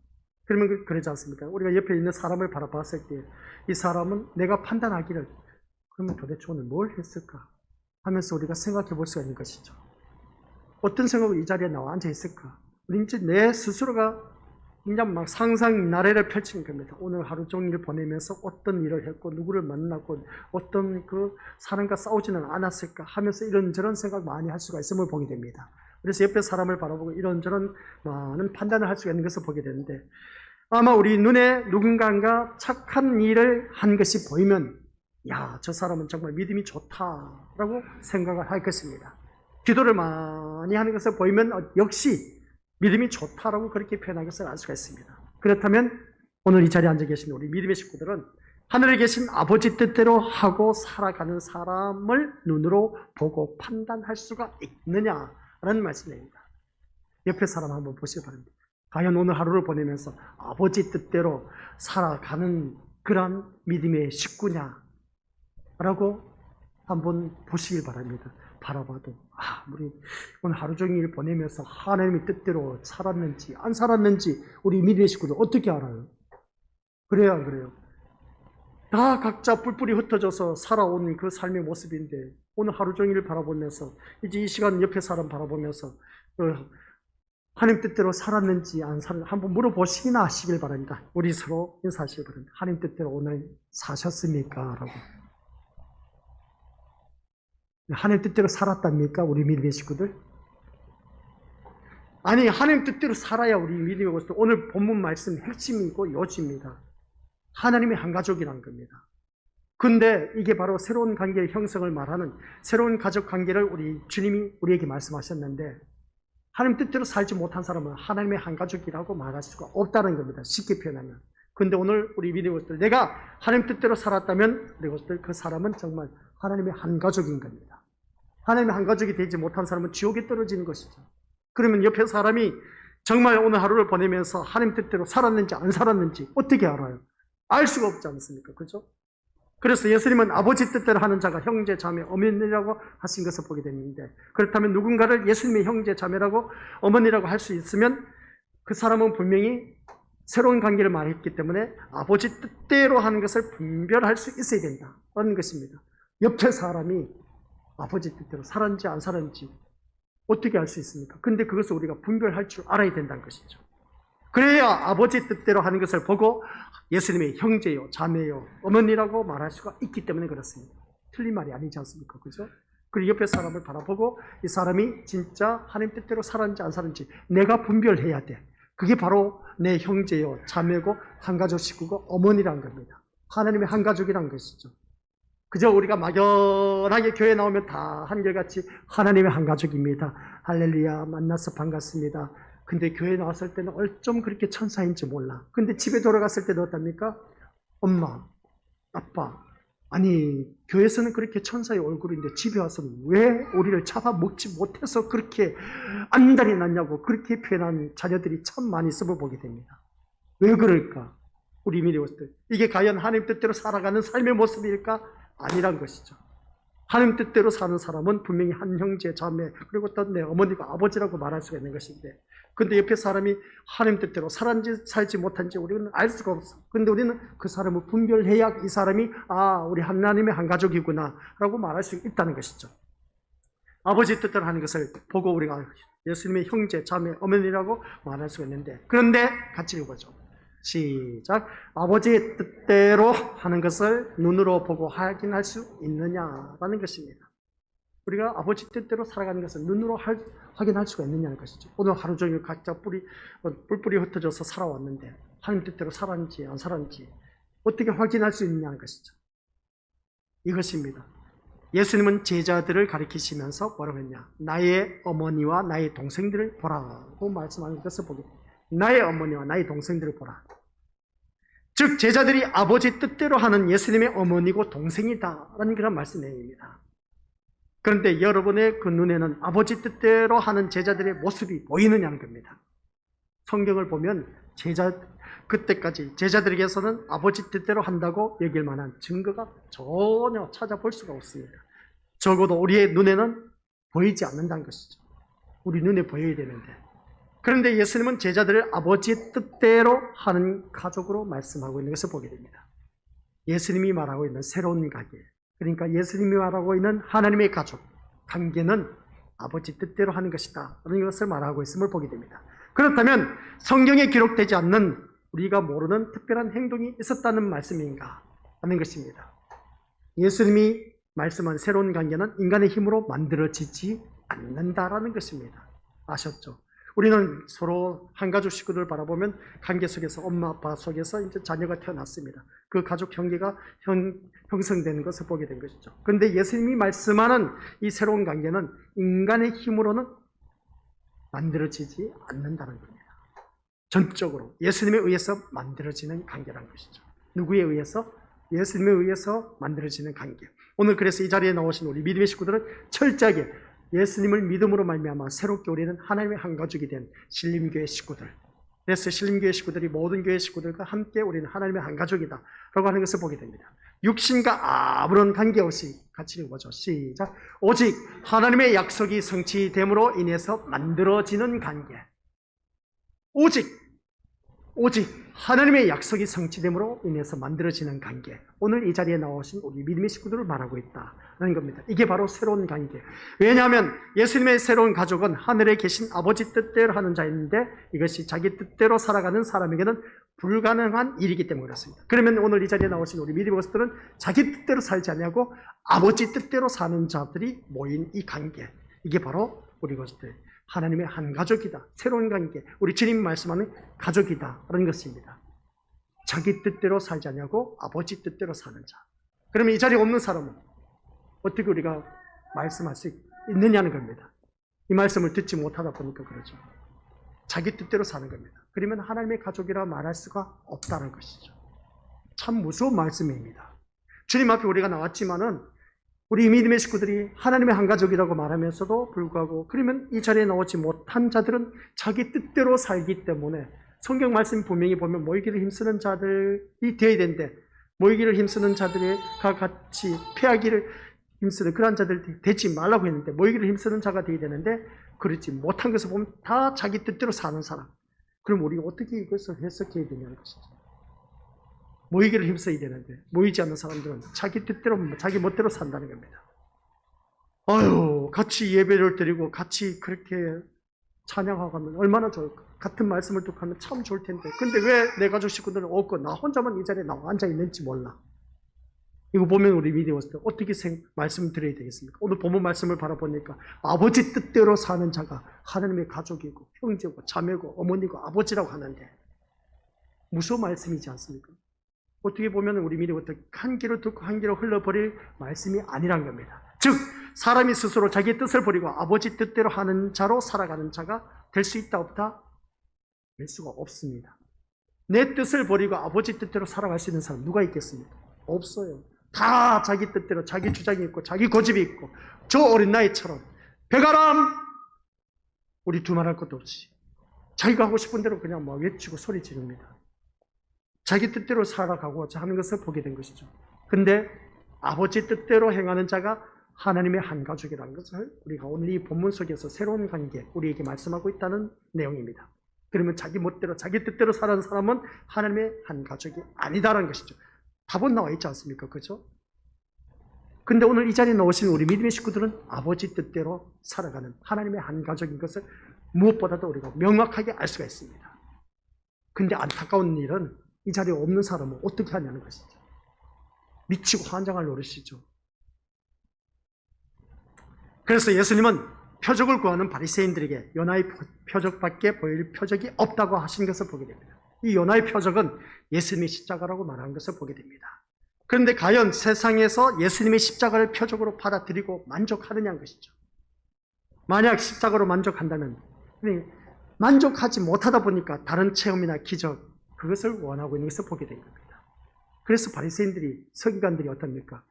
그러면 그러지 않습니까? 우리가 옆에 있는 사람을 바라봤을 때 이 사람은 내가 판단하기를 그러면 도대체 오늘 뭘 했을까 하면서 우리가 생각해 볼 수가 있는 것이죠. 어떤 생각으로 이 자리에 나와 앉아 있을까? 우리 이제 내 스스로가 그냥 막 상상 나래를 펼치는 겁니다. 오늘 하루 종일 보내면서 어떤 일을 했고 누구를 만났고 어떤 그 사람과 싸우지는 않았을까 하면서 이런저런 생각 많이 할 수가 있음을 보게 됩니다. 그래서 옆에 사람을 바라보고 이런저런 많은 판단을 할 수가 있는 것을 보게 되는데 아마 우리 눈에 누군가가 착한 일을 한 것이 보이면 야, 저 사람은 정말 믿음이 좋다라고 생각을 할 것입니다. 기도를 많이 하는 것을 보이면 역시 믿음이 좋다라고 그렇게 표현한 것을 알 수가 있습니다. 그렇다면 오늘 이 자리에 앉아 계신 우리 믿음의 식구들은 하늘에 계신 아버지 뜻대로 하고 살아가는 사람을 눈으로 보고 판단할 수가 있느냐라는 말씀입니다. 옆에 사람 한번 보시기 바랍니다. 과연 오늘 하루를 보내면서 아버지 뜻대로 살아가는 그런 믿음의 식구냐라고 한번 보시길 바랍니다. 바라봐도 우리 오늘 하루 종일 보내면서 하나님의 뜻대로 살았는지 안 살았는지 우리 믿음의 식구들 어떻게 알아요? 그래야 안 그래요? 다 각자 뿔뿔이 흩어져서 살아온 그 삶의 모습인데 오늘 하루 종일 바라보면서 이제 이 시간 옆에 사람 바라보면서 하나님 뜻대로 살았는지 안 살았는지 한번 물어보시기나 하시길 바랍니다. 우리 서로 인사하시길 바랍니다. 하나님 뜻대로 오늘 사셨습니까? 라고. 하나님 뜻대로 살았답니까? 우리 믿음의 식구들? 아니, 하나님 뜻대로 살아야 우리 믿음의 것들. 오늘 본문 말씀 핵심이고 요지입니다. 하나님의 한 가족이란 겁니다. 근데 이게 바로 새로운 관계의 형성을 말하는 새로운 가족 관계를 우리 주님이 우리에게 말씀하셨는데, 하나님 뜻대로 살지 못한 사람은 하나님의 한 가족이라고 말할 수가 없다는 겁니다. 쉽게 표현하면. 근데 오늘 우리 믿음의 것들, 내가 하나님 뜻대로 살았다면 우리 것들 그 사람은 정말 하나님의 한 가족인 겁니다. 하나님의 한 가족이 되지 못한 사람은 지옥에 떨어지는 것이죠. 그러면 옆에 사람이 정말 오늘 하루를 보내면서 하나님 뜻대로 살았는지 안 살았는지 어떻게 알아요? 알 수가 없지 않습니까? 그죠? 그래서 예수님은 아버지 뜻대로 하는 자가 형제, 자매, 어머니라고 하신 것을 보게 되는데, 그렇다면 누군가를 예수님의 형제, 자매라고 어머니라고 할 수 있으면 그 사람은 분명히 새로운 관계를 말했기 때문에 아버지 뜻대로 하는 것을 분별할 수 있어야 된다는 것입니다. 옆에 사람이 아버지 뜻대로 살았는지 안 살았는지 어떻게 알 수 있습니까? 근데 그것을 우리가 분별할 줄 알아야 된다는 것이죠. 그래야 아버지 뜻대로 하는 것을 보고 예수님의 형제요, 자매요, 어머니라고 말할 수가 있기 때문에 그렇습니다. 틀린 말이 아니지 않습니까? 그죠? 그리고 옆에 사람을 바라보고 이 사람이 진짜 하나님 뜻대로 살았는지 안 살았는지 내가 분별해야 돼. 그게 바로 내 형제요, 자매고 한가족 식구고 어머니란 겁니다. 하나님의 한가족이란 것이죠. 그저 우리가 막연하게 교회 나오면 다 한결같이 하나님의 한가족입니다. 할렐루야, 만나서 반갑습니다. 근데 교회 나왔을 때는 어쩜 그렇게 천사인지 몰라. 근데 집에 돌아갔을 때는 어떻답니까? 엄마, 아빠, 아니 교회에서는 그렇게 천사의 얼굴인데 집에 와서는 왜 우리를 잡아먹지 못해서 그렇게 안달이 났냐고 그렇게 표현한 자녀들이 참 많이 있음을 보게 됩니다. 왜 그럴까? 우리 믿음들, 이게 과연 하나님 뜻대로 살아가는 삶의 모습일까? 아니란 것이죠. 하나님 뜻대로 사는 사람은 분명히 한 형제, 자매, 그리고 또 내 어머니가 아버지라고 말할 수가 있는 것인데, 근데 옆에 사람이 하나님 뜻대로 살았는지 살지 못한지 우리는 알 수가 없어. 근데 우리는 그 사람을 분별해야 이 사람이 우리 하나님의 한 가족이구나 라고 말할 수 있다는 것이죠. 아버지 뜻대로 하는 것을 보고 우리가 예수님의 형제, 자매, 어머니라고 말할 수가 있는데, 그런데 같이 읽어보죠. 시작. 아버지의 뜻대로 하는 것을 눈으로 보고 확인할 수 있느냐라는 것입니다. 우리가 아버지 뜻대로 살아가는 것을 눈으로 확인할 수가 있느냐는 것이죠. 오늘 하루 종일 각자 뿔뿔이 흩어져서 살아왔는데 하나님 뜻대로 살았는지 안 살았는지 어떻게 확인할 수 있느냐는 것이죠. 이것입니다. 예수님은 제자들을 가리키시면서 뭐라고 했냐? 나의 어머니와 나의 동생들을 보라고 말씀하는 것을 보게 됩니다. 나의 어머니와 나의 동생들을 보라. 즉 제자들이 아버지 뜻대로 하는 예수님의 어머니고 동생이다라는 그런 말씀 내용입니다. 그런데 여러분의 그 눈에는 아버지 뜻대로 하는 제자들의 모습이 보이느냐는 겁니다. 성경을 보면 그때까지 제자들에게서는 아버지 뜻대로 한다고 여길 만한 증거가 전혀 찾아볼 수가 없습니다. 적어도 우리의 눈에는 보이지 않는다는 것이죠. 우리 눈에 보여야 되는데, 그런데 예수님은 제자들을 아버지의 뜻대로 하는 가족으로 말씀하고 있는 것을 보게 됩니다. 예수님이 말하고 있는 새로운 관계, 그러니까 예수님이 말하고 있는 하나님의 가족 관계는 아버지 뜻대로 하는 것이다 라는 것을 말하고 있음을 보게 됩니다. 그렇다면 성경에 기록되지 않는 우리가 모르는 특별한 행동이 있었다는 말씀인가 하는 것입니다. 예수님이 말씀한 새로운 관계는 인간의 힘으로 만들어지지 않는다라는 것입니다. 아셨죠? 우리는 서로 한가족 식구들 바라보면 관계 속에서 엄마 아빠 속에서 이제 자녀가 태어났습니다. 그 가족 관계가 형성되는 것을 보게 된 것이죠. 그런데 예수님이 말씀하는 이 새로운 관계는 인간의 힘으로는 만들어지지 않는다는 겁니다. 전적으로 예수님에 의해서 만들어지는 관계라는 것이죠. 누구에 의해서? 예수님에 의해서 만들어지는 관계. 오늘 그래서 이 자리에 나오신 우리 믿음의 식구들은 철저하게 예수님을 믿음으로 말미암아 새롭게 우리는 하나님의 한 가족이 된 신림교회 식구들. 그래서 신림교회 식구들이 모든 교회 식구들과 함께 우리는 하나님의 한 가족이다 라고 하는 것을 보게 됩니다. 육신과 아무런 관계없이 같이 읽어보죠. 시작. 오직 하나님의 약속이 성취됨으로 인해서 만들어지는 관계. 오직 오직 하나님의 약속이 성취됨으로 인해서 만들어지는 관계. 오늘 이 자리에 나오신 우리 믿음의 식구들을 말하고 있다는 겁니다. 이게 바로 새로운 관계. 왜냐하면 예수님의 새로운 가족은 하늘에 계신 아버지 뜻대로 하는 자였는데 이것이 자기 뜻대로 살아가는 사람에게는 불가능한 일이기 때문에 그렇습니다. 그러면 오늘 이 자리에 나오신 우리 믿음의 것들은 자기 뜻대로 살지 않냐고 아버지 뜻대로 사는 자들이 모인 이 관계. 이게 바로 우리 것들. 하나님의 한 가족이다. 새로운 관계. 우리 주님이 말씀하는 가족이다. 그런 것입니다. 자기 뜻대로 살지 않냐고 아버지 뜻대로 사는 자. 그러면 이 자리에 없는 사람은 어떻게 우리가 말씀할 수 있느냐는 겁니다. 이 말씀을 듣지 못하다 보니까 그러죠. 자기 뜻대로 사는 겁니다. 그러면 하나님의 가족이라 말할 수가 없다는 것이죠. 참 무서운 말씀입니다. 주님 앞에 우리가 나왔지만은 우리 믿음의 식구들이 하나님의 한 가족이라고 말하면서도 불구하고 그러면 이 자리에 나오지 못한 자들은 자기 뜻대로 살기 때문에 성경 말씀 분명히 보면 모이기를 힘쓰는 자들이 되어야 되는데 모이기를 힘쓰는 자들과 같이 패하기를 힘쓰는 그런 자들 되지 말라고 했는데 모이기를 힘쓰는 자가 되어야 되는데 그렇지 못한 것을 보면 다 자기 뜻대로 사는 사람. 그럼 우리가 어떻게 이것을 해석해야 되냐는 것이죠. 모이기를 힘써야 되는데 모이지 않는 사람들은 자기 뜻대로 자기 멋대로 산다는 겁니다. 아유, 같이 예배를 드리고 같이 그렇게 찬양하고 하면 얼마나 좋을까. 같은 말씀을 듣고 하면 참 좋을 텐데 근데 왜 내 가족 식구들은 없고 나 혼자만 이 자리에 나와 앉아 있는지 몰라. 이거 보면 우리 믿음었을 때 어떻게 말씀을 드려야 되겠습니까? 오늘 본문 말씀을 바라보니까 아버지 뜻대로 사는 자가 하나님의 가족이고 형제고 자매고 어머니고 아버지라고 하는데 무서운 말씀이지 않습니까? 어떻게 보면 우리 믿음이 한 귀로 듣고 한 귀로 흘러버릴 말씀이 아니란 겁니다. 즉 사람이 스스로 자기의 뜻을 버리고 아버지 뜻대로 하는 자로 살아가는 자가 될 수 있다 없다? 될 수가 없습니다. 내 뜻을 버리고 아버지 뜻대로 살아갈 수 있는 사람 누가 있겠습니까? 없어요. 다 자기 뜻대로 자기 주장이 있고 자기 고집이 있고 저 어린 나이처럼 배가람 우리 두말할 것도 없이 자기가 하고 싶은 대로 그냥 막 외치고 소리 지릅니다. 자기 뜻대로 살아가고자 하는 것을 보게 된 것이죠. 근데 아버지 뜻대로 행하는 자가 하나님의 한 가족이라는 것을 우리가 오늘 이 본문 속에서 새로운 관계 우리에게 말씀하고 있다는 내용입니다. 그러면 자기 멋대로 자기 뜻대로 사는 사람은 하나님의 한 가족이 아니다라는 것이죠. 답은 나와 있지 않습니까? 그죠? 근데 오늘 이 자리에 나오신 우리 믿음의 식구들은 아버지 뜻대로 살아가는 하나님의 한 가족인 것을 무엇보다도 우리가 명확하게 알 수가 있습니다. 근데 안타까운 일은 이 자리에 없는 사람은 어떻게 하냐는 것이죠. 미치고 환장할 노릇이죠. 그래서 예수님은 표적을 구하는 바리새인들에게 요나의 표적밖에 보일 표적이 없다고 하신 것을 보게 됩니다. 이 요나의 표적은 예수님의 십자가라고 말하는 것을 보게 됩니다. 그런데 과연 세상에서 예수님의 십자가를 표적으로 받아들이고 만족하느냐는 것이죠. 만약 십자가로 만족한다면 만족하지 못하다 보니까 다른 체험이나 기적 그것을 원하고 있는 것을 보게 된 겁니다. 그래서 바리새인들이 서기관들이 어떻습니까?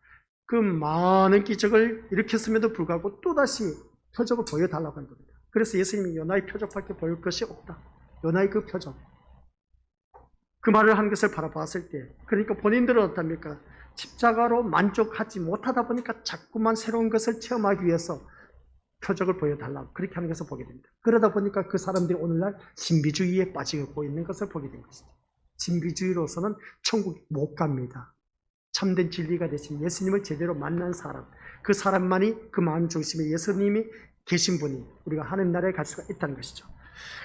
그 많은 기적을 일으켰음에도 불구하고 또다시 표적을 보여달라고 한 겁니다. 그래서 예수님이 요나의 표적밖에 보일 것이 없다. 요나의 그 표적. 그 말을 한 것을 바라봤을 때 그러니까 본인들은 어떻습니까? 십자가로 만족하지 못하다 보니까 자꾸만 새로운 것을 체험하기 위해서 표적을 보여달라고 그렇게 하는 것을 보게 됩니다. 그러다 보니까 그 사람들이 오늘날 신비주의에 빠지고 있는 것을 보게 된 것이죠. 신비주의로서는 천국 못 갑니다. 참된 진리가 되신 예수님을 제대로 만난 사람, 그 사람만이 그 마음 중심에 예수님이 계신 분이 우리가 하나님 나라에 갈 수가 있다는 것이죠.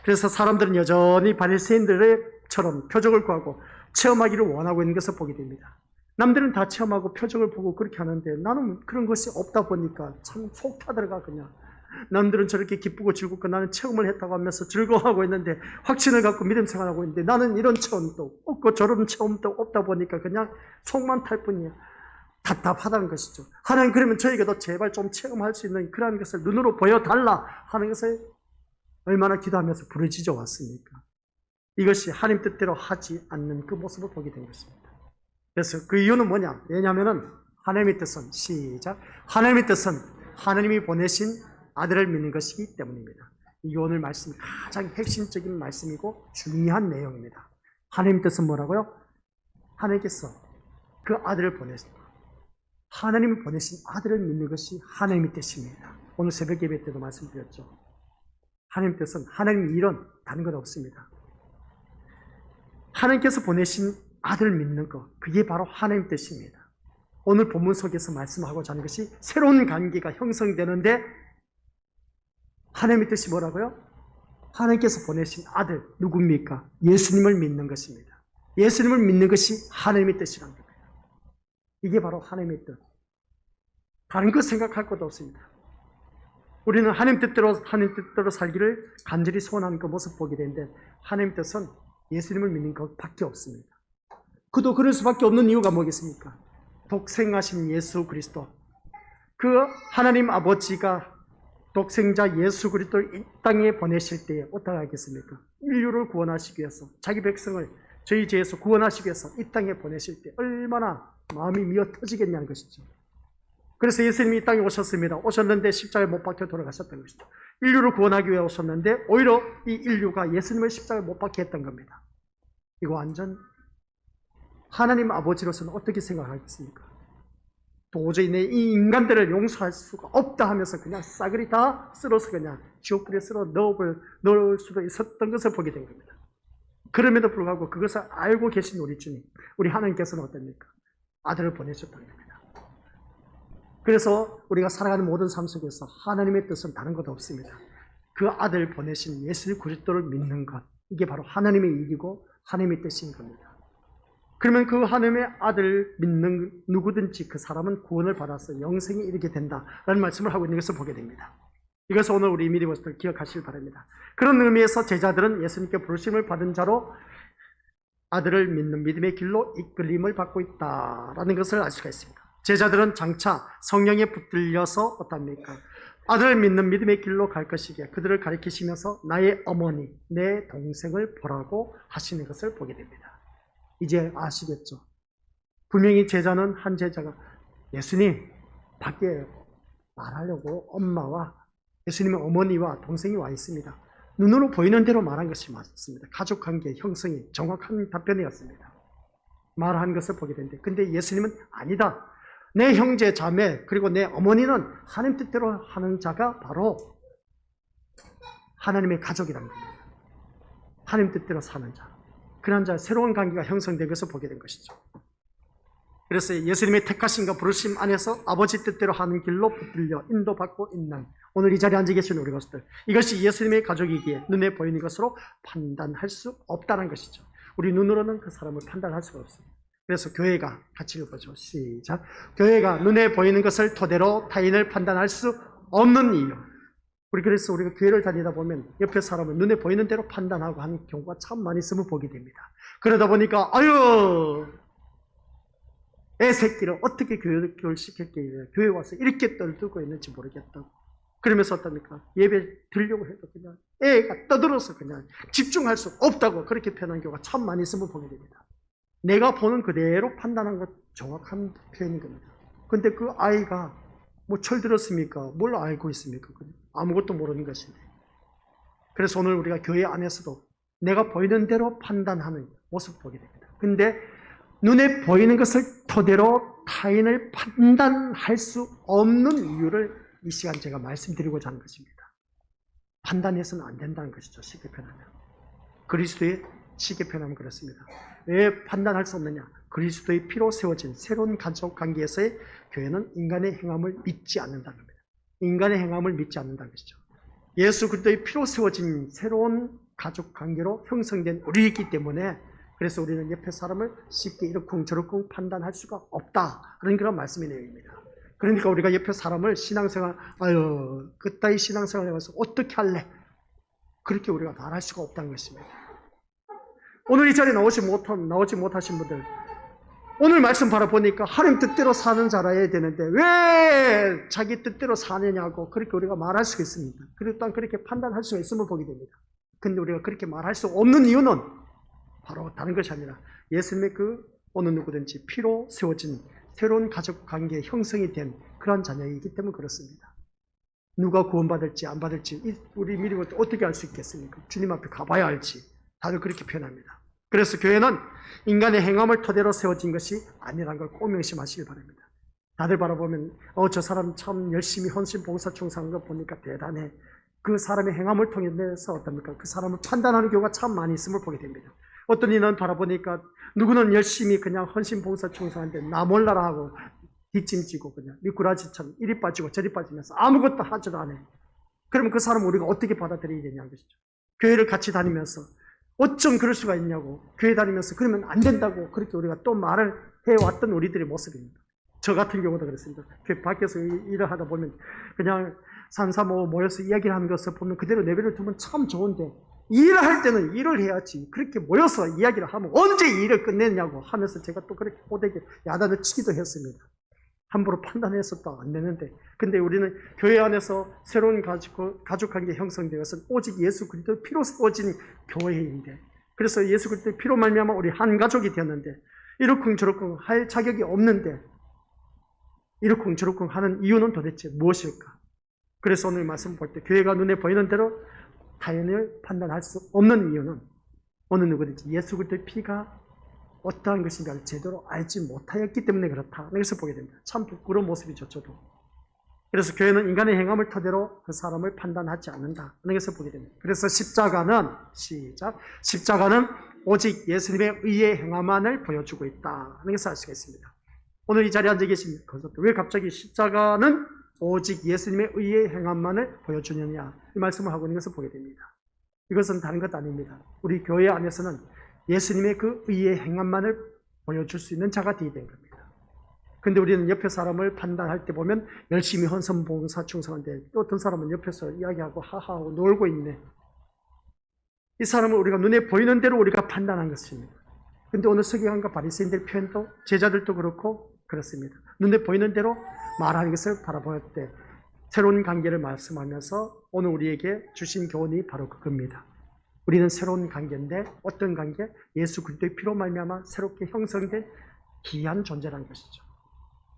그래서 사람들은 여전히 바리새인들처럼 표적을 구하고 체험하기를 원하고 있는 것을 보게 됩니다. 남들은 다 체험하고 표적을 보고 그렇게 하는데 나는 그런 것이 없다 보니까 참 속 타들어가 그냥. 남들은 저렇게 기쁘고 즐겁고 나는 체험을 했다고 하면서 즐거워하고 있는데 확신을 갖고 믿음 생활하고 있는데 나는 이런 체험도 없고 저런 체험도 없다 보니까 그냥 속만 탈 뿐이야. 답답하다는 것이죠. 하나님 그러면 저에게도 제발 좀 체험할 수 있는 그러한 것을 눈으로 보여달라 하는 것을 얼마나 기도하면서 부르짖어 왔습니까? 이것이 하나님 뜻대로 하지 않는 그 모습을 보게 된 것입니다. 그래서 그 이유는 뭐냐? 왜냐하면 하나님의 뜻은 시작. 하나님의 뜻은 하나님이 보내신 아들을 믿는 것이기 때문입니다. 이게 오늘 말씀이 가장 핵심적인 말씀이고 중요한 내용입니다. 하나님의 뜻은 뭐라고요? 하나님께서 그 아들을 보내신 하나님이 보내신 아들을 믿는 것이 하나님의 뜻입니다. 오늘 새벽 예배 때도 말씀드렸죠. 하나님의 뜻은 하나님의 일은 다른 건 없습니다. 하나님께서 보내신 아들 믿는 것, 그게 바로 하나님 뜻입니다. 오늘 본문 속에서 말씀하고자 하는 것이 새로운 관계가 형성되는데 하나님의 뜻이 뭐라고요? 하나님께서 보내신 아들 누굽니까? 예수님을 믿는 것입니다. 예수님을 믿는 것이 하나님의 뜻이란 겁니다. 이게 바로 하나님의 뜻. 다른 것 생각할 것도 없습니다. 우리는 하나님 뜻대로 살기를 간절히 소원하는 그 모습 보게 되는데 하나님 뜻은 예수님을 믿는 것밖에 없습니다. 그도 그럴 수밖에 없는 이유가 뭐겠습니까? 독생하신 예수 그리스도, 그 하나님 아버지가 독생자 예수 그리스도를 이 땅에 보내실 때에 어떻게 하겠습니까? 인류를 구원하시기 위해서, 자기 백성을 저희 죄에서 구원하시기 위해서 이 땅에 보내실 때 얼마나 마음이 미어 터지겠냐는 것이죠. 그래서 예수님이 이 땅에 오셨습니다. 오셨는데 십자가에 못 박혀 돌아가셨던 것이죠. 인류를 구원하기 위해 오셨는데 오히려 이 인류가 예수님을 십자가에 못 박게 했던 겁니다. 이거 완전 하나님 아버지로서는 어떻게 생각하겠습니까? 도저히 내 이 인간들을 용서할 수가 없다 하면서 그냥 싸그리 다 쓸어서 그냥 지옥불에 쓸어 넣을 수도 있었던 것을 보게 된 겁니다. 그럼에도 불구하고 그것을 알고 계신 우리 주님, 우리 하나님께서는 어떻습니까? 아들을 보내셨다는 겁니다. 그래서 우리가 살아가는 모든 삶 속에서 하나님의 뜻은 다른 것 없습니다. 그 아들 보내신 예수 그리스도를 믿는 것, 이게 바로 하나님의 일이고 하나님의 뜻인 겁니다. 그러면 그 하나님의 아들 믿는 누구든지 그 사람은 구원을 받아서 영생에 이르게 된다라는 말씀을 하고 있는 것을 보게 됩니다. 이것을 오늘 우리 믿음으로서 기억하시길 바랍니다. 그런 의미에서 제자들은 예수님께 부르심을 받은 자로 아들을 믿는 믿음의 길로 이끌림을 받고 있다라는 것을 알 수가 있습니다. 제자들은 장차 성령에 붙들려서 어떻습니까? 아들을 믿는 믿음의 길로 갈 것이기에 그들을 가리키시면서 나의 어머니, 내 동생을 보라고 하시는 것을 보게 됩니다. 이제 아시겠죠? 분명히 제자는 한 제자가 예수님 밖에 말하려고 엄마와 예수님의 어머니와 동생이 와 있습니다. 눈으로 보이는 대로 말한 것이 맞습니다. 가족관계 형성이 정확한 답변이었습니다. 말한 것을 보게 되는데 근데 예수님은 아니다. 내 형제 자매 그리고 내 어머니는 하나님 뜻대로 하는 자가 바로 하나님의 가족이라는 겁니다. 하나님 뜻대로 사는 자. 그런 자 새로운 관계가 형성된 것을 보게 된 것이죠. 그래서 예수님의 택하심과 부르심 안에서 아버지 뜻대로 하는 길로 붙들려 인도받고 있는 오늘 이 자리에 앉아 계신 우리 것들, 이것이 예수님의 가족이기에 눈에 보이는 것으로 판단할 수 없다는 것이죠. 우리 눈으로는 그 사람을 판단할 수가 없습니다. 그래서 교회가 같이 읽어보죠. 시작. 교회가 눈에 보이는 것을 토대로 타인을 판단할 수 없는 이유. 그래서 우리가 교회를 다니다 보면 옆에 사람을 눈에 보이는 대로 판단하고 하는 경우가 참 많이 있음을 보게 됩니다. 그러다 보니까 아유 애 새끼를 어떻게 교육을 시켰길래 교회 와서 이렇게 떨들고 있는지 모르겠다고 그러면서 어떻습니까? 예배 드리려고 해도 그냥 애가 떠들어서 그냥 집중할 수 없다고 그렇게 표현한 경우가 참 많이 있음을 보게 됩니다. 내가 보는 그대로 판단한 것 정확한 표현인 겁니다. 근데 그 아이가 뭐 철들었습니까? 뭘 알고 있습니까? 아무것도 모르는 것인데. 그래서 오늘 우리가 교회 안에서도 내가 보이는 대로 판단하는 모습을 보게 됩니다. 근데 눈에 보이는 것을 토대로 타인을 판단할 수 없는 이유를 이 시간 제가 말씀드리고자 하는 것입니다. 판단해서는 안 된다는 것이죠. 쉽게 표현하면. 그리스도의 쉽게 표현하면 그렇습니다. 왜 판단할 수 없느냐? 그리스도의 피로 세워진 새로운 가족 관계에서의 교회는 인간의 행함을 믿지 않는다는 겁니다. 인간의 행함을 믿지 않는다는 것이죠. 예수 그리스도의 피로 세워진 새로운 가족 관계로 형성된 우리이기 때문에 그래서 우리는 옆에 사람을 쉽게 이러쿵저러쿵 판단할 수가 없다라는 그런 말씀의 내용입니다. 그러니까 우리가 옆에 사람을 신앙생활, 그따위 신앙생활 해서 어떻게 할래? 그렇게 우리가 말할 수가 없다는 것입니다. 오늘 이 자리에 나오지 못하신 분들, 오늘 말씀 바라보니까 하나님 뜻대로 사는 자라야 되는데 왜 자기 뜻대로 사느냐고 그렇게 우리가 말할 수가 있습니다. 그리고 또한 그렇게 판단할 수가 있음을 보게 됩니다. 근데 우리가 그렇게 말할 수 없는 이유는 바로 다른 것이 아니라 예수님의 그 어느 누구든지 피로 세워진 새로운 가족 관계 형성이 된 그러한 자녀이기 때문에 그렇습니다. 누가 구원받을지 안 받을지 우리 미리 어떻게 알 수 있겠습니까? 주님 앞에 가봐야 알지. 다들 그렇게 표현합니다. 그래서 교회는 인간의 행함을 토대로 세워진 것이 아니라는 걸 꼭 명심하시길 바랍니다. 다들 바라보면 저 사람 참 열심히 헌신 봉사 충성한 거 보니까 대단해. 그 사람의 행함을 통해서 어떻습니까? 그 사람을 판단하는 경우가 참 많이 있음을 보게 됩니다. 어떤 이는 바라보니까 누구는 열심히 그냥 헌신봉사 충성하는데 나 몰라라 하고 뒷짐지고 그냥 미꾸라지처럼 이리 빠지고 저리 빠지면서 아무것도 하지도 않아요. 그러면 그 사람을 우리가 어떻게 받아들여야 되냐는 것이죠. 교회를 같이 다니면서 어쩜 그럴 수가 있냐고, 교회 다니면서 그러면 안 된다고 그렇게 우리가 또 말을 해왔던 우리들의 모습입니다. 저 같은 경우도 그렇습니다. 교회 밖에서 일을 하다 보면 그냥 산사모 모여서 이야기를 하는 것을 보면 그대로 내버려 두면 참 좋은데, 일을 할 때는 일을 해야지 그렇게 모여서 이야기를 하면 언제 일을 끝내냐고 하면서 제가 또 그렇게 호되게 야단을 치기도 했습니다. 함부로 판단해서 또 안 되는데, 근데 우리는 교회 안에서 새로운 가족관계 형성된 것은 오직 예수 그리스도의 피로 세워진 교회인데, 그래서 예수 그리스도의 피로 말미암아 우리 한 가족이 되었는데, 이러쿵저러쿵 할 자격이 없는데 이러쿵저러쿵 하는 이유는 도대체 무엇일까? 그래서 오늘 말씀 볼 때 교회가 눈에 보이는 대로 타인을 판단할 수 없는 이유는 어느 누구든지 예수 그리스도의 피가 어떠한 것인가를 제대로 알지 못하였기 때문에 그렇다. 그래서 보게 됩니다. 참 부끄러운 모습이죠, 저도. 그래서 교회는 인간의 행함을 토대로 그 사람을 판단하지 않는다. 그래서 보게 됩니다. 그래서 십자가는 십자가는 오직 예수님의 의의 행함만을 보여주고 있다. 그래서 알 수가 있습니다. 오늘 이 자리에 앉아 계신 것도 왜 갑자기 십자가는 오직 예수님의 의의 행함만을 보여주느냐, 이 말씀을 하고 있는 것을 보게 됩니다. 이것은 다른 것 아닙니다. 우리 교회 안에서는 예수님의 그 의의 행함만을 보여줄 수 있는 자가 되어야 된 겁니다. 근데 우리는 옆에 사람을 판단할 때 보면 열심히 헌선봉사 충성한데 또 어떤 사람은 옆에서 이야기하고 하하하고 놀고 있네. 이 사람을 우리가 눈에 보이는 대로 우리가 판단한 것입니다. 근데 오늘 서기관과 바리새인들 표현도 제자들도 그렇고 그렇습니다. 눈에 보이는 대로 말하는 것을 바라볼 때 새로운 관계를 말씀하면서 오늘 우리에게 주신 교훈이 바로 그겁니다. 우리는 새로운 관계인데 어떤 관계? 예수 그리스도의 피로 말미암아 새롭게 형성된 귀한 존재라는 것이죠.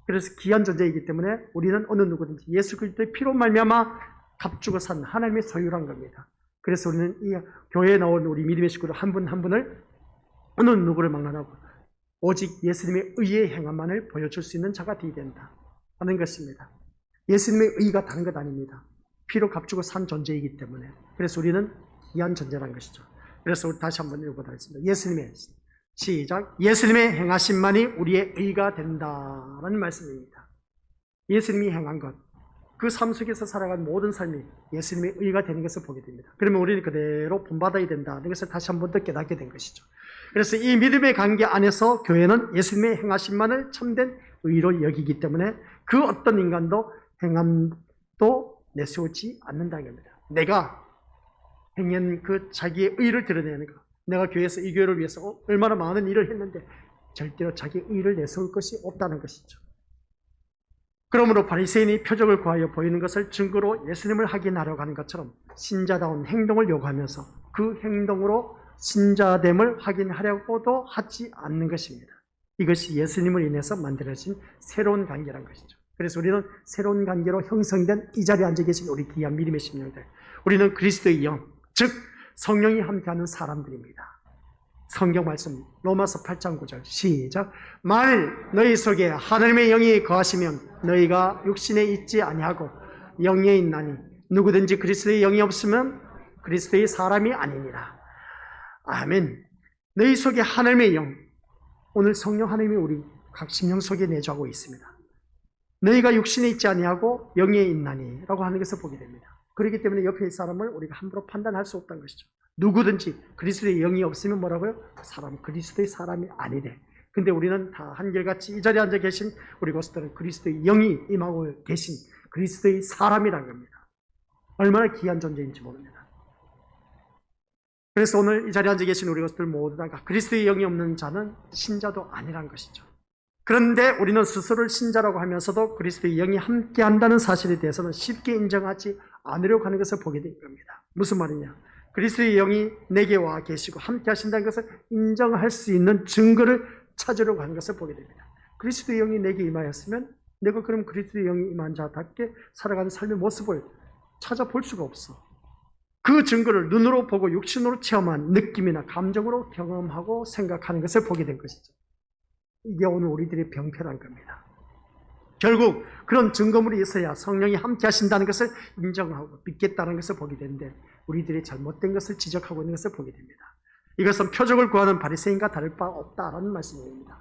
그래서 귀한 존재이기 때문에 우리는 어느 누구든지 예수 그리스도의 피로 말미암아 값주고 산 하나님의 소유란 겁니다. 그래서 우리는 이 교회에 나온 우리 믿음의 식구들 한 분 한 분을 어느 누구를 막론하고 오직 예수님의 의의 행함만을 보여줄 수 있는 자가 되어야 된다 하는 것입니다. 예수님의 의가 다른 것 아닙니다. 피로 값주고 산 존재이기 때문에. 그래서 우리는 귀한 존재라는 것이죠. 그래서 우리 다시 한번 읽어보도록 하겠습니다. 예수님의 행하심만이 우리의 의가 된다라는 말씀입니다. 예수님이 행한 것, 그 삶 속에서 살아간 모든 삶이 예수님의 의가 되는 것을 보게 됩니다. 그러면 우리는 그대로 본받아야 된다는 것을 다시 한번 더 깨닫게 된 것이죠. 그래서 이 믿음의 관계 안에서 교회는 예수님의 행하심만을 참된 의로 여기기 때문에 그 어떤 인간도 행함도 내세우지 않는다는 겁니다. 내가 행한 그 자기의 의를 드러내는 것, 내가 교회에서 이 교회를 위해서 얼마나 많은 일을 했는데 절대로 자기의 의를 내세울 것이 없다는 것이죠. 그러므로 바리새인이 표적을 구하여 보이는 것을 증거로 예수님을 확인하려고 하는 것처럼 신자다운 행동을 요구하면서 그 행동으로 신자됨을 확인하려고도 하지 않는 것입니다. 이것이 예수님을 인해서 만들어진 새로운 관계라는 것이죠. 그래서 우리는 새로운 관계로 형성된 이 자리에 앉아 계신 우리 귀한 믿음의 심령들, 우리는 그리스도의 영, 즉 성령이 함께하는 사람들입니다. 성경 말씀 로마서 8장 9절 시작. 만일 너희 속에 하나님의 영이 거하시면 너희가 육신에 있지 아니하고 영에 있나니 누구든지 그리스도의 영이 없으면 그리스도의 사람이 아니니라. 아멘. 너희 속에 하나님의 영, 오늘 성령 하나님이 우리 각 심령 속에 내주하고 있습니다. 너희가 육신에 있지 아니하고 영에 있나니 라고 하는 것을 보게 됩니다. 그렇기 때문에 옆에 사람을 우리가 함부로 판단할 수 없다는 것이죠. 누구든지 그리스도의 영이 없으면 뭐라고요? 사람, 그리스도의 사람이 아니래. 근데 우리는 다 한결같이 이 자리에 앉아 계신 우리 고스들은 그리스도의 영이 임하고 계신 그리스도의 사람이라는 겁니다. 얼마나 귀한 존재인지 모릅니다. 그래서 오늘 이 자리에 앉아 계신 우리 고스들 모두 다 그리스도의 영이 없는 자는 신자도 아니란 것이죠. 그런데 우리는 스스로를 신자라고 하면서도 그리스도의 영이 함께한다는 사실에 대해서는 쉽게 인정하지 않으려고 하는 것을 보게 될 겁니다. 무슨 말이냐? 그리스도의 영이 내게 와 계시고 함께 하신다는 것을 인정할 수 있는 증거를 찾으려고 하는 것을 보게 됩니다. 그리스도의 영이 내게 임하였으면 내가 그럼 그리스도의 영이 임한 자답게 살아가는 삶의 모습을 찾아볼 수가 없어. 그 증거를 눈으로 보고 육신으로 체험한 느낌이나 감정으로 경험하고 생각하는 것을 보게 된 것이죠. 이게 오늘 우리들의 병폐란 겁니다. 결국 그런 증거물이 있어야 성령이 함께 하신다는 것을 인정하고 믿겠다는 것을 보게 되는데 우리들이 잘못된 것을 지적하고 있는 것을 보게 됩니다. 이것은 표적을 구하는 바리새인과 다를 바 없다라는 말씀입니다.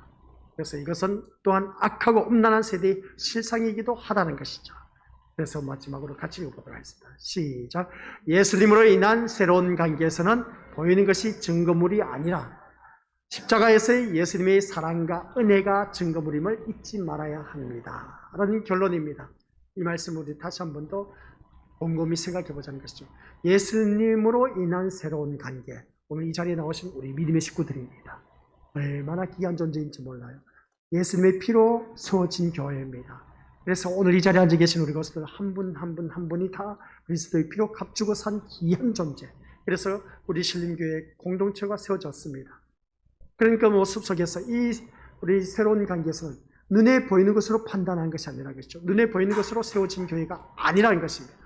그래서 이것은 또한 악하고 음란한 세대의 실상이기도 하다는 것이죠. 그래서 마지막으로 같이 읽어보도록 하겠습니다. 시작. 예수님으로 인한 새로운 관계에서는 보이는 것이 증거물이 아니라 십자가에서의 예수님의 사랑과 은혜가 증거물임을 잊지 말아야 합니다. 라는 결론입니다. 이 말씀을 우리 다시 한 번 더 곰곰이 생각해 보자는 것이죠. 예수님으로 인한 새로운 관계. 오늘 이 자리에 나오신 우리 믿음의 식구들입니다. 얼마나 귀한 존재인지 몰라요. 예수님의 피로 세워진 교회입니다. 그래서 오늘 이 자리에 앉아 계신 우리 것들 한 분 한 분 한 분이 다 그리스도의 피로 값주고 산 귀한 존재. 그래서 우리 신림교회 공동체가 세워졌습니다. 그러니까 모습 속에서 이 우리 새로운 관계에서는 눈에 보이는 것으로 판단하는 것이 아니라 그렇죠. 눈에 보이는 것으로 세워진 교회가 아니라는 것입니다.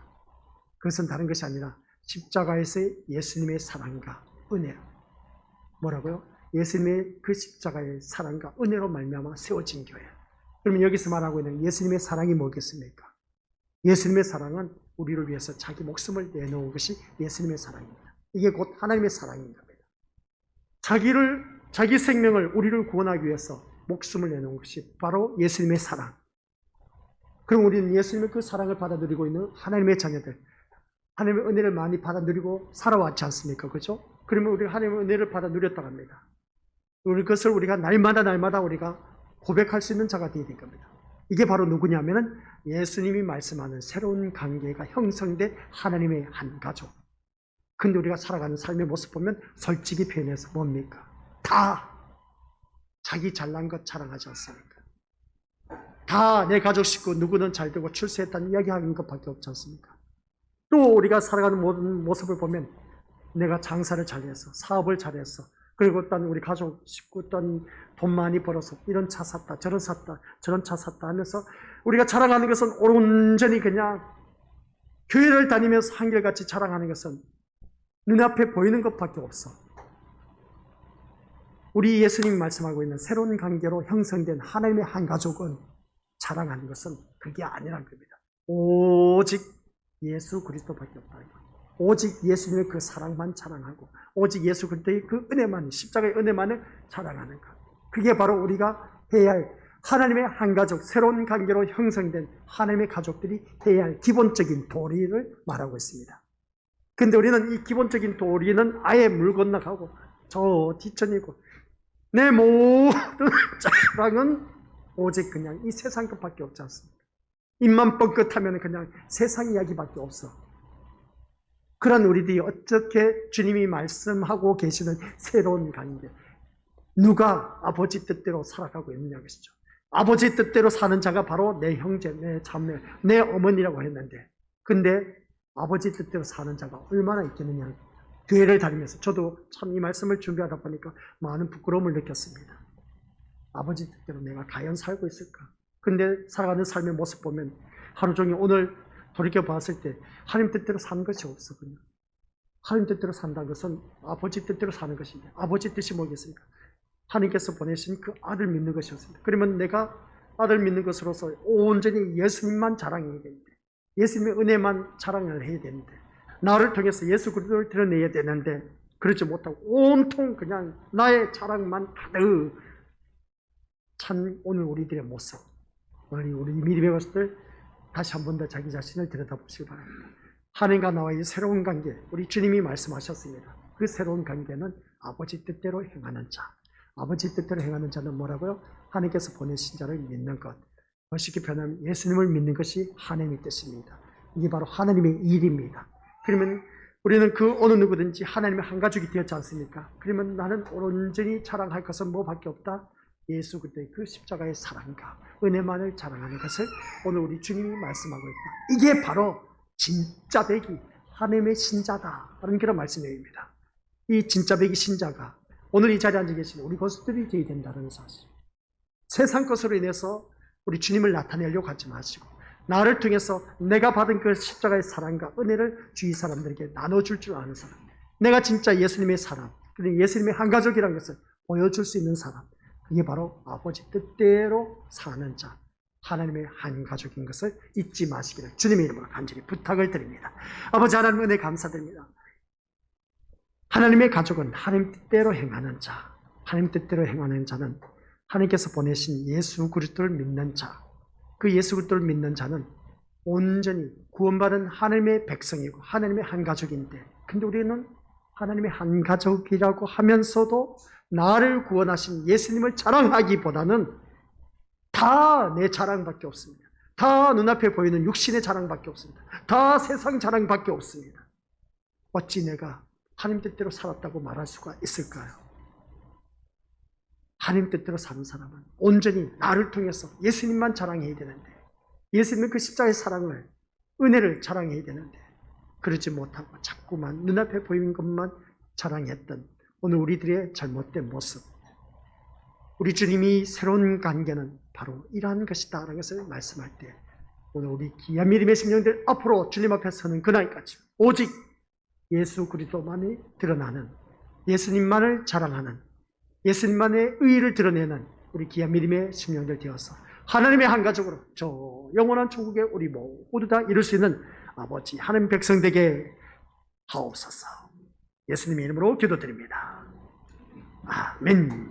그것은 다른 것이 아니라 십자가에서의 예수님의 사랑과 은혜. 뭐라고요? 예수님의 그 십자가의 사랑과 은혜로 말미암아 세워진 교회. 그러면 여기서 말하고 있는 예수님의 사랑이 뭐겠습니까? 예수님의 사랑은 우리를 위해서 자기 목숨을 내놓은 것이 예수님의 사랑입니다. 이게 곧 하나님의 사랑인 겁니다. 자기 생명을 우리를 구원하기 위해서 목숨을 내놓은 것이 바로 예수님의 사랑. 그럼 우리는 예수님의 그 사랑을 받아들이고 있는 하나님의 자녀들, 하나님의 은혜를 많이 받아들이고 살아왔지 않습니까? 그렇죠? 그러면 우리가 하나님의 은혜를 받아 누렸다고 합니다. 우리 그것을 우리가 날마다 우리가 고백할 수 있는 자가 되어야 될 겁니다. 이게 바로 누구냐면은 예수님이 말씀하는 새로운 관계가 형성된 하나님의 한 가족. 근데 우리가 살아가는 삶의 모습 보면 솔직히 표현해서 뭡니까? 다 자기 잘난 것 자랑하지 않습니까? 다 내 가족 식구 누구는 잘 되고 출세했다는 이야기하는 것밖에 없지 않습니까? 또 우리가 살아가는 모든 모습을 보면 내가 장사를 잘해서 사업을 잘해서 그리고 어떤 우리 가족 식구 어떤 돈 많이 벌어서 이런 차 샀다 저런 샀다 저런 차 샀다 하면서 우리가 자랑하는 것은 온전히 그냥 교회를 다니면서 한결같이 자랑하는 것은 눈앞에 보이는 것밖에 없어. 우리 예수님이 말씀하고 있는 새로운 관계로 형성된 하나님의 한 가족은 자랑하는 것은 그게 아니란 겁니다. 오직 예수 그리스도밖에 없다. 오직 예수님의 그 사랑만 자랑하고 오직 예수 그리스도의 그 은혜만, 십자가의 은혜만을 자랑하는 것. 그게 바로 우리가 해야 할 하나님의 한 가족, 새로운 관계로 형성된 하나님의 가족들이 해야 할 기본적인 도리를 말하고 있습니다. 근데 우리는 이 기본적인 도리는 아예 물 건너가고 저 뒤천이고 내 모든 자랑은 오직 그냥 이 세상 것밖에 없지 않습니까? 입만 뻥끗하면 그냥 세상 이야기밖에 없어. 그런 우리들이 어떻게 주님이 말씀하고 계시는 새로운 관계, 누가 아버지 뜻대로 살아가고 있느냐 것이죠. 아버지 뜻대로 사는 자가 바로 내 형제, 내 자매, 내 어머니라고 했는데 근데 아버지 뜻대로 사는 자가 얼마나 있겠느냐. 교회를 다니면서 저도 참 이 말씀을 준비하다 보니까 많은 부끄러움을 느꼈습니다. 아버지 뜻대로 내가 과연 살고 있을까? 근데 살아가는 삶의 모습 보면 하루 종일 오늘 돌이켜 봤을 때 하나님 뜻대로 사는 것이 없어. 그냥 하나님 뜻대로 산다는 것은 아버지 뜻대로 사는 것인데 아버지 뜻이 뭐겠습니까? 하나님께서 보내신 그 아들 믿는 것이었습니다. 그러면 내가 아들 믿는 것으로서 온전히 예수님만 자랑해야 되는데 예수님의 은혜만 자랑을 해야 되는데 나를 통해서 예수 그리스도를 드러내야 되는데 그렇지 못하고 온통 그냥 나의 자랑만 가득 찬 오늘 우리들의 모습. 오늘 우리 믿음의 것들 다시 한 번 더 자기 자신을 들여다보시기 바랍니다. 하나님과 나와의 새로운 관계, 우리 주님이 말씀하셨습니다. 그 새로운 관계는 아버지 뜻대로 행하는 자. 아버지 뜻대로 행하는 자는 뭐라고요? 하나님께서 보내신 자를 믿는 것. 쉽게 표현하면 예수님을 믿는 것이 하나님의 뜻입니다. 이게 바로 하나님의 일입니다. 그러면 우리는 그 어느 누구든지 하나님의 한 가족이 되었지 않습니까? 그러면 나는 온전히 자랑할 것은 뭐밖에 없다? 예수 그리스도의 그 십자가의 사랑과 은혜만을 자랑하는 것을 오늘 우리 주님이 말씀하고 있다. 이게 바로 진짜 배기 하나님의 신자다라는 그런 말씀입니다. 이 진짜 배기 신자가 오늘 이 자리에 앉아 계신 우리 것들이 되어야 된다는 사실. 세상 것으로 인해서 우리 주님을 나타내려고 하지 마시고 나를 통해서 내가 받은 그 십자가의 사랑과 은혜를 주위 사람들에게 나눠줄 줄 아는 사람. 내가 진짜 예수님의 사람, 그리고 예수님의 한 가족이라는 것을 보여줄 수 있는 사람. 이게 바로 아버지 뜻대로 사는 자, 하나님의 한 가족인 것을 잊지 마시기를 주님의 이름으로 간절히 부탁을 드립니다. 아버지 하나님 은혜 감사드립니다. 하나님의 가족은 하나님 뜻대로 행하는 자, 하나님 뜻대로 행하는 자는 하나님께서 보내신 예수 그리스도를 믿는 자, 그 예수 그리스도를 믿는 자는 온전히 구원받은 하나님의 백성이고 하나님의 한 가족인데, 근데 우리는 하나님의 한 가족이라고 하면서도 나를 구원하신 예수님을 자랑하기보다는 다 내 자랑밖에 없습니다. 다 눈앞에 보이는 육신의 자랑밖에 없습니다. 다 세상 자랑밖에 없습니다. 어찌 내가 하나님 뜻대로 살았다고 말할 수가 있을까요? 하나님 뜻대로 사는 사람은 온전히 나를 통해서 예수님만 자랑해야 되는데, 예수님의 그 십자가의 사랑을, 은혜를 자랑해야 되는데, 그러지 못하고 자꾸만 눈앞에 보이는 것만 자랑했던 오늘 우리들의 잘못된 모습, 우리 주님이 새로운 관계는 바로 이러한 것이다 라는 것을 말씀할 때, 오늘 우리 귀한 믿음의 심령들 앞으로 주님 앞에 서는 그날까지 오직 예수 그리스도만이 드러나는, 예수님만을 자랑하는, 예수님만의 의의를 드러내는 우리 귀한 믿음의 심령들 되어서 하나님의 한 가족으로 저 영원한 천국에 우리 모두 다 이룰 수 있는 아버지 하나님 백성 되게 하옵소서. 예수님의 이름으로 기도드립니다. 아멘.